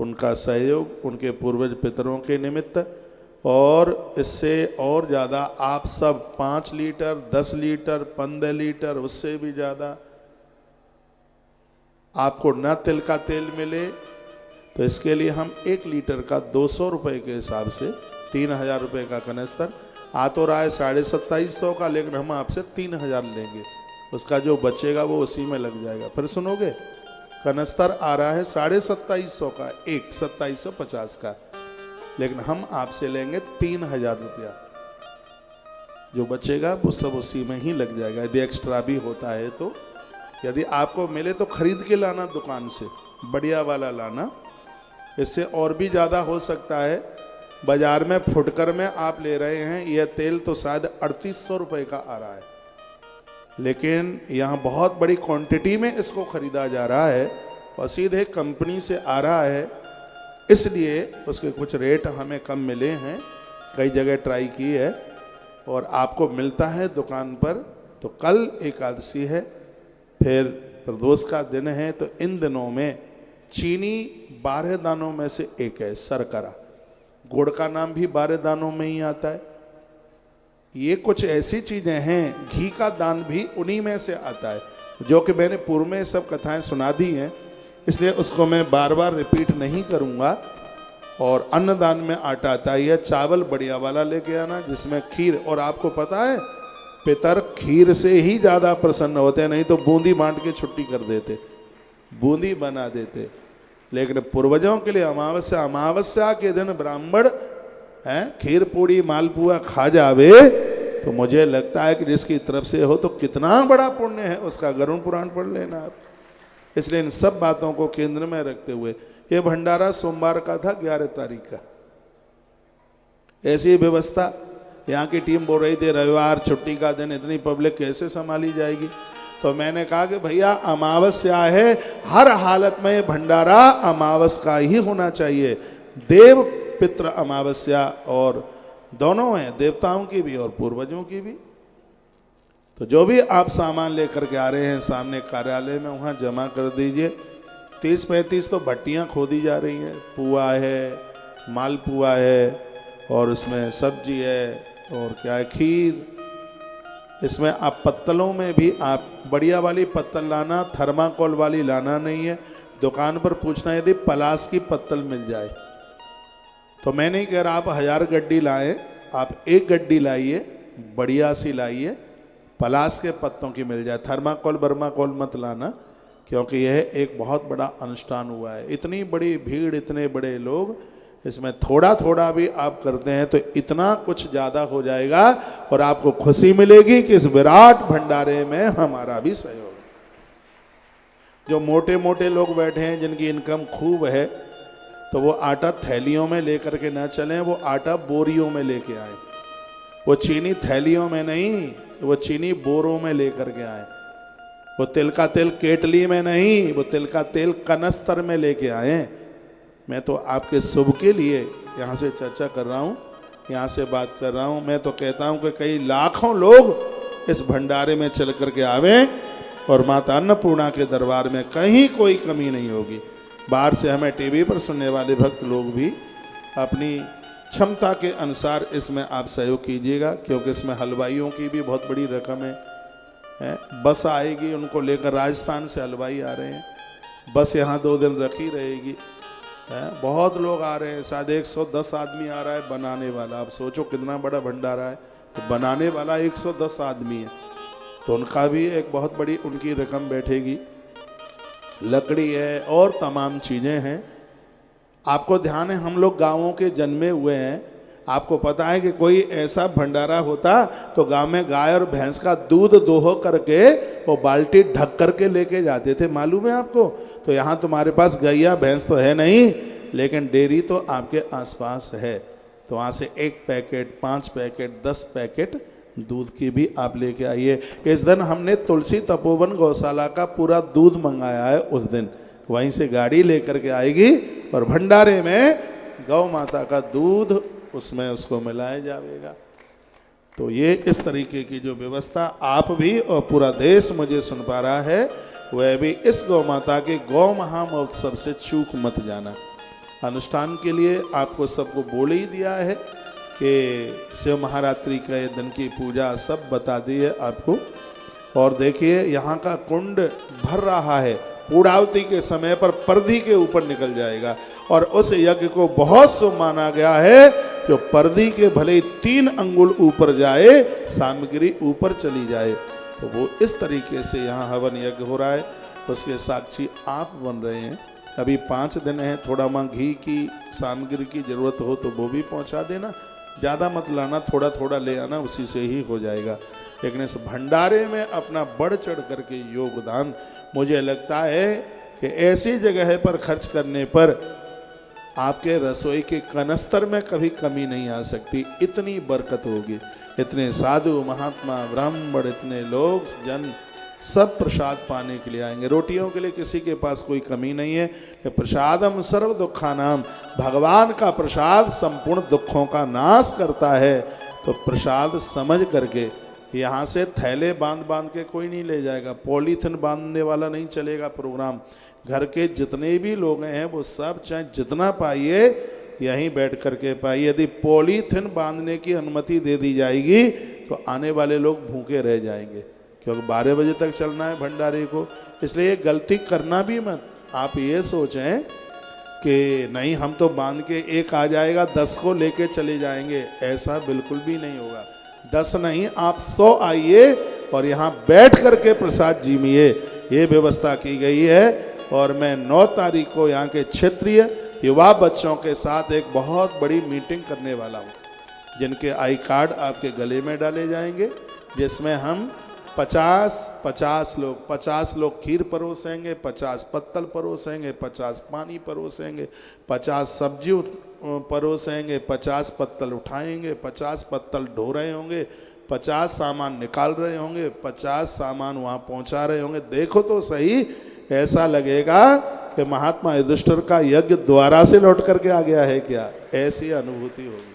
A: उनका सहयोग उनके पूर्वज पितरों के निमित्त, और इससे और ज़्यादा आप सब 5 लीटर, 10 लीटर, 15 लीटर, उससे भी ज़्यादा आपको न तिल का तेल मिले, तो इसके लिए हम 1 लीटर का 200 रुपये के हिसाब से 3,000 रुपये का कनस्तर आ तो रहा है 2,2700 का, लेकिन हम आपसे 3,000 लेंगे, उसका जो बचेगा वो उसी में लग जाएगा। फिर सुनोगे, कनस्तर आ रहा है 2,2700 का, 2,750 का, लेकिन हम आपसे लेंगे 3,000 रुपया, जो बचेगा वो सब उसी में ही लग जाएगा। यदि एक्स्ट्रा भी होता है तो यदि आपको मिले तो खरीद के लाना, दुकान से बढ़िया वाला लाना, इससे और भी ज़्यादा हो सकता है। बाजार में फुटकर में आप ले रहे हैं यह तेल तो शायद 3,800 रुपये का आ रहा है, लेकिन यहाँ बहुत बड़ी क्वांटिटी में इसको खरीदा जा रहा है और सीधे कंपनी से आ रहा है, इसलिए उसके कुछ रेट हमें कम मिले हैं। कई जगह ट्राई की है और आपको मिलता है दुकान पर। तो कल एकादशी है, फिर प्रदोष का दिन है, तो इन दिनों में चीनी 12 दानों में से एक है, शर्करा। गुड़ का नाम भी 12 दानों में ही आता है। ये कुछ ऐसी चीजें हैं, घी का दान भी उन्हीं में से आता है, जो कि मैंने पूर्व में सब कथाएं सुना दी हैं, इसलिए उसको मैं बार बार रिपीट नहीं करूंगा। और अन्नदान में आटा आता है, यह चावल बढ़िया वाला लेके आना जिसमें खीर, और आपको पता है पितर खीर से ही ज्यादा प्रसन्न होते हैं, नहीं तो बूंदी बांट के छुट्टी कर देते, बूंदी बना देते। लेकिन पूर्वजों के लिए अमावस्या के दिन ब्राह्मण है खीर पूड़ी मालपुआ खा जावे, तो मुझे लगता है कि जिसकी तरफ से हो तो कितना बड़ा पुण्य है उसका। गरुड़ पुराण पढ़ लेना आप। इसलिए इन सब बातों को केंद्र में रखते हुए ये भंडारा सोमवार का था, 11 तारीख का। ऐसी व्यवस्था, यहाँ की टीम बोल रही थी रविवार छुट्टी का दिन, इतनी पब्लिक कैसे संभाली जाएगी। तो मैंने कहा कि भैया अमावस्या है, हर हालत में भंडारा अमावस का ही होना चाहिए। देव पितृ अमावस्या और दोनों हैं, देवताओं की भी और पूर्वजों की भी। तो जो भी आप सामान लेकर के आ रहे हैं सामने कार्यालय में, वहाँ जमा कर दीजिए। 30-35 तो भट्टियाँ खोदी जा रही हैं, पुआ है, मालपुआ है, और उसमें सब्जी है, और क्या है, खीर। इसमें आप पत्तलों में भी आप बढ़िया वाली पत्तल लाना, थर्माकोल वाली लाना नहीं है। दुकान पर पूछना यदि पलास की पत्तल मिल जाए तो मैं नहीं कह रहा आप 1000 गड्डी लाएं, आप 1 गड्डी लाइए, बढ़िया सी लाइए, पलास के पत्तों की मिल जाए। थर्माकोल बर्माकोल मत लाना, क्योंकि यह एक बहुत बड़ा अनुष्ठान हुआ है। इतनी बड़ी भीड़, इतने बड़े लोग, इसमें थोड़ा थोड़ा भी आप करते हैं तो इतना कुछ ज़्यादा हो जाएगा, और आपको खुशी मिलेगी कि इस विराट भंडारे में हमारा भी सहयोग है। जो मोटे मोटे लोग बैठे हैं, जिनकी इनकम खूब है, तो वो आटा थैलियों में लेकर के ना चलें, वो आटा बोरियों में लेके आए। वो चीनी थैलियों में नहीं, वो चीनी बोरों में लेकर के आए। वो तिल का तेल केटली में नहीं, वो तिल का तेल कनस्तर में लेके आए। मैं तो आपके शुभ के लिए यहाँ से चर्चा कर रहा हूँ, यहाँ से बात कर रहा हूँ। मैं तो कहता हूँ कि कई लाखों लोग इस भंडारे में चल करके आवें, और माता अन्नपूर्णा के दरबार में कहीं कोई कमी नहीं होगी। बाहर से हमें टीवी पर सुनने वाले भक्त लोग भी अपनी क्षमता के अनुसार इसमें आप सहयोग कीजिएगा, क्योंकि इसमें हलवाइयों की भी बहुत बड़ी रकम है। बस आएगी, उनको लेकर राजस्थान से हलवाई आ रहे हैं, बस यहाँ 2 दिन रखी रहेगी। बहुत लोग आ रहे हैं, शायद 110 आदमी आ रहा है बनाने वाला। आप सोचो कितना बड़ा भंडारा है, तो बनाने वाला 110 आदमी है, तो उनका भी एक बहुत बड़ी उनकी रकम बैठेगी। लकड़ी है और तमाम चीज़ें हैं। आपको ध्यान है, हम लोग गाँवों के जन्मे हुए हैं। आपको पता है कि कोई ऐसा भंडारा होता तो गांव में गाय और भैंस का दूध दोहो करके वो बाल्टी ढक करके लेके जाते थे, मालूम है आपको? तो यहाँ तुम्हारे पास गैया भैंस तो है नहीं, लेकिन डेयरी तो आपके आसपास है। तो वहाँ से 1 पैकेट, 5 पैकेट, 10 पैकेट दूध की भी आप लेके आइए। इस दिन हमने तुलसी तपोवन गौशाला का पूरा दूध मंगाया है। उस दिन वहीं से गाड़ी लेकर के आएगी और भंडारे में गौ माता का दूध उसमें उसको मिलाया जाएगा। तो ये इस तरीके की जो व्यवस्था आप भी और पूरा देश मुझे सुन पा रहा है, वह भी इस गौ माता के गौ महामहोत्सव से चूक मत जाना। अनुष्ठान के लिए आपको सबको बोल ही दिया है कि शिव महारात्रि के दिन की पूजा सब बता दी है आपको। और देखिए यहाँ का कुंड भर रहा है, पूर्णावती के समय पर परदी के ऊपर निकल जाएगा। और उस यज्ञ को बहुत शुभ माना गया है, जो परदी के भले 3 अंगुल ऊपर जाए, सामग्री ऊपर चली जाए। तो वो इस तरीके से यहाँ हवन यज्ञ हो रहा है, उसके साक्षी आप बन रहे हैं। अभी 5 दिन है, थोड़ा वहाँ घी की सामग्री की जरूरत हो तो वो भी पहुँचा देना, ज़्यादा मत लाना, थोड़ा थोड़ा ले आना, उसी से ही हो जाएगा। लेकिन इस भंडारे में अपना बढ़ चढ़ करके योगदान, मुझे लगता है कि ऐसी जगह पर खर्च करने पर आपके रसोई के कनस्तर में कभी कमी नहीं आ सकती। इतनी बरकत होगी, इतने साधु महात्मा ब्राह्मण, इतने लोग जन सब प्रसाद पाने के लिए आएंगे। रोटियों के लिए किसी के पास कोई कमी नहीं है कि प्रसादम सर्व दुखानाम, भगवान का प्रसाद संपूर्ण दुखों का नाश करता है। तो प्रसाद समझ करके, यहाँ से थैले बांध बांध के कोई नहीं ले जाएगा, पॉलीथिन बांधने वाला नहीं चलेगा प्रोग्राम। घर के जितने भी लोग हैं वो सब चाहे जितना पाइए यहीं बैठ करके पाइए। यदि पॉलीथिन बांधने की अनुमति दे दी जाएगी तो आने वाले लोग भूखे रह जाएंगे, क्योंकि 12 बजे तक चलना है भंडारे को। इसलिए ये गलती करना भी मत। आप ये सोचें कि नहीं हम तो बांध के एक आ जाएगा 10 को लेके चले जाएंगे, ऐसा बिल्कुल भी नहीं होगा। 10 नहीं, आप 100 आइए और यहाँ बैठ करके प्रसाद जीमिए, ये व्यवस्था की गई है। और मैं 9 तारीख को यहाँ के क्षेत्रीय युवा बच्चों के साथ एक बहुत बड़ी मीटिंग करने वाला हूँ, जिनके आई कार्ड आपके गले में डाले जाएंगे, जिसमें हम 50 लोग खीर परोसेंगे, 50 पत्तल परोसेंगे, 50 पानी परोसेंगे, 50 सब्जी परोसेंगे, 50 पत्तल उठाएंगे, 50 पत्तल ढो रहे होंगे, 50 सामान निकाल रहे होंगे, 50 सामान वहाँ पहुँचा रहे होंगे। देखो तो सही, ऐसा लगेगा कि महात्मा युधिष्ठिर का यज्ञ द्वारा से लौट करके आ गया है क्या, ऐसी अनुभूति होगी।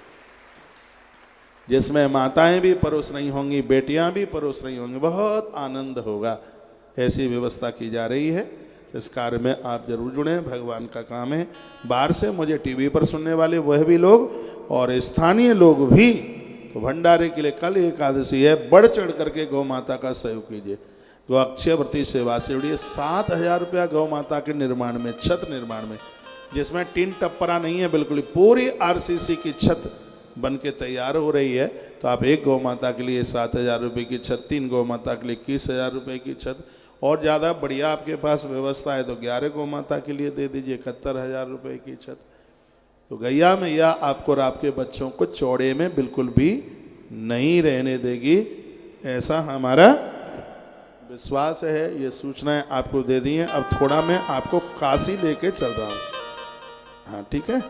A: जिसमें माताएं भी परोस रही होंगी, बेटियां भी परोस रही होंगी, बहुत आनंद होगा। ऐसी व्यवस्था की जा रही है। इस कार्य में आप जरूर जुड़ें, भगवान का काम है। बाहर से मुझे टीवी पर सुनने वाले वह भी लोग और स्थानीय लोग भी, तो भंडारे के लिए कल एकादशी है, बढ़ चढ़ करके गौ माता का सहयोग कीजिए। गौ अक्षय व्रती सेवा से जुड़िए। 7,000 रुपया गौ माता के निर्माण में, छत निर्माण में, जिसमें टिन टप्परा नहीं है, बिल्कुल ही पूरी आरसीसी की छत बन के तैयार हो रही है। तो आप एक गौ माता के लिए 7,000 रुपये की छत, 3 गौ माता के लिए 21,000 रुपये की छत, और ज़्यादा बढ़िया आपके पास व्यवस्था है तो 11 गौ माता के लिए दे दीजिए 71,000 रुपये की छत। तो गैया मैया आपको और आपके बच्चों को चौड़े में बिल्कुल भी नहीं रहने देगी, ऐसा हमारा विश्वास है। ये सूचनाएं आपको दे दी हैं। अब थोड़ा मैं आपको काशी लेके चल रहा हूँ। हाँ ठीक है,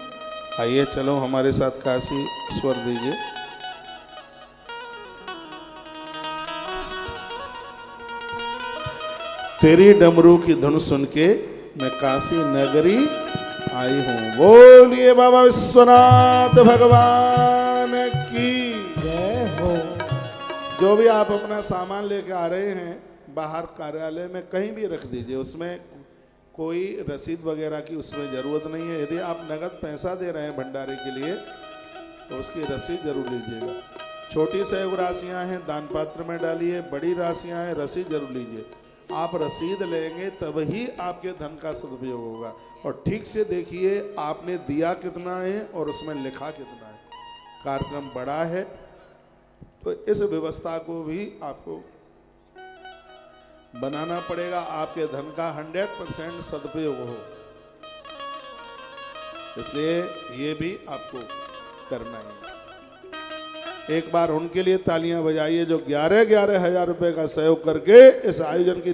A: आइए चलो हमारे साथ काशी स्वर दीजिए। तेरी डमरू की धुन सुन के मैं काशी नगरी आई हूं। बोलिए बाबा विश्वनाथ भगवान की
B: जय हो।
A: जो भी आप अपना सामान लेके आ रहे हैं बाहर कार्यालय में कहीं भी रख दीजिए, उसमें कोई रसीद वगैरह की उसमें ज़रूरत नहीं है। यदि आप नगद पैसा दे रहे हैं भंडारे के लिए तो उसकी रसीद जरूर लीजिएगा। छोटी सहयोग राशियाँ हैं दान पात्र में डालिए, बड़ी राशियाँ हैं रसीद जरूर लीजिए। आप रसीद लेंगे तभी आपके धन का सदुपयोग होगा। और ठीक से देखिए आपने दिया कितना है और उसमें लिखा कितना है। कार्यक्रम बड़ा है तो इस व्यवस्था को भी आपको बनाना पड़ेगा, आपके धन का 100% सदुपयोग हो, इसलिए ये भी आपको करना है। एक बार उनके लिए तालियां बजाइए जो 11,000 रुपए का सहयोग करके इस आयोजन की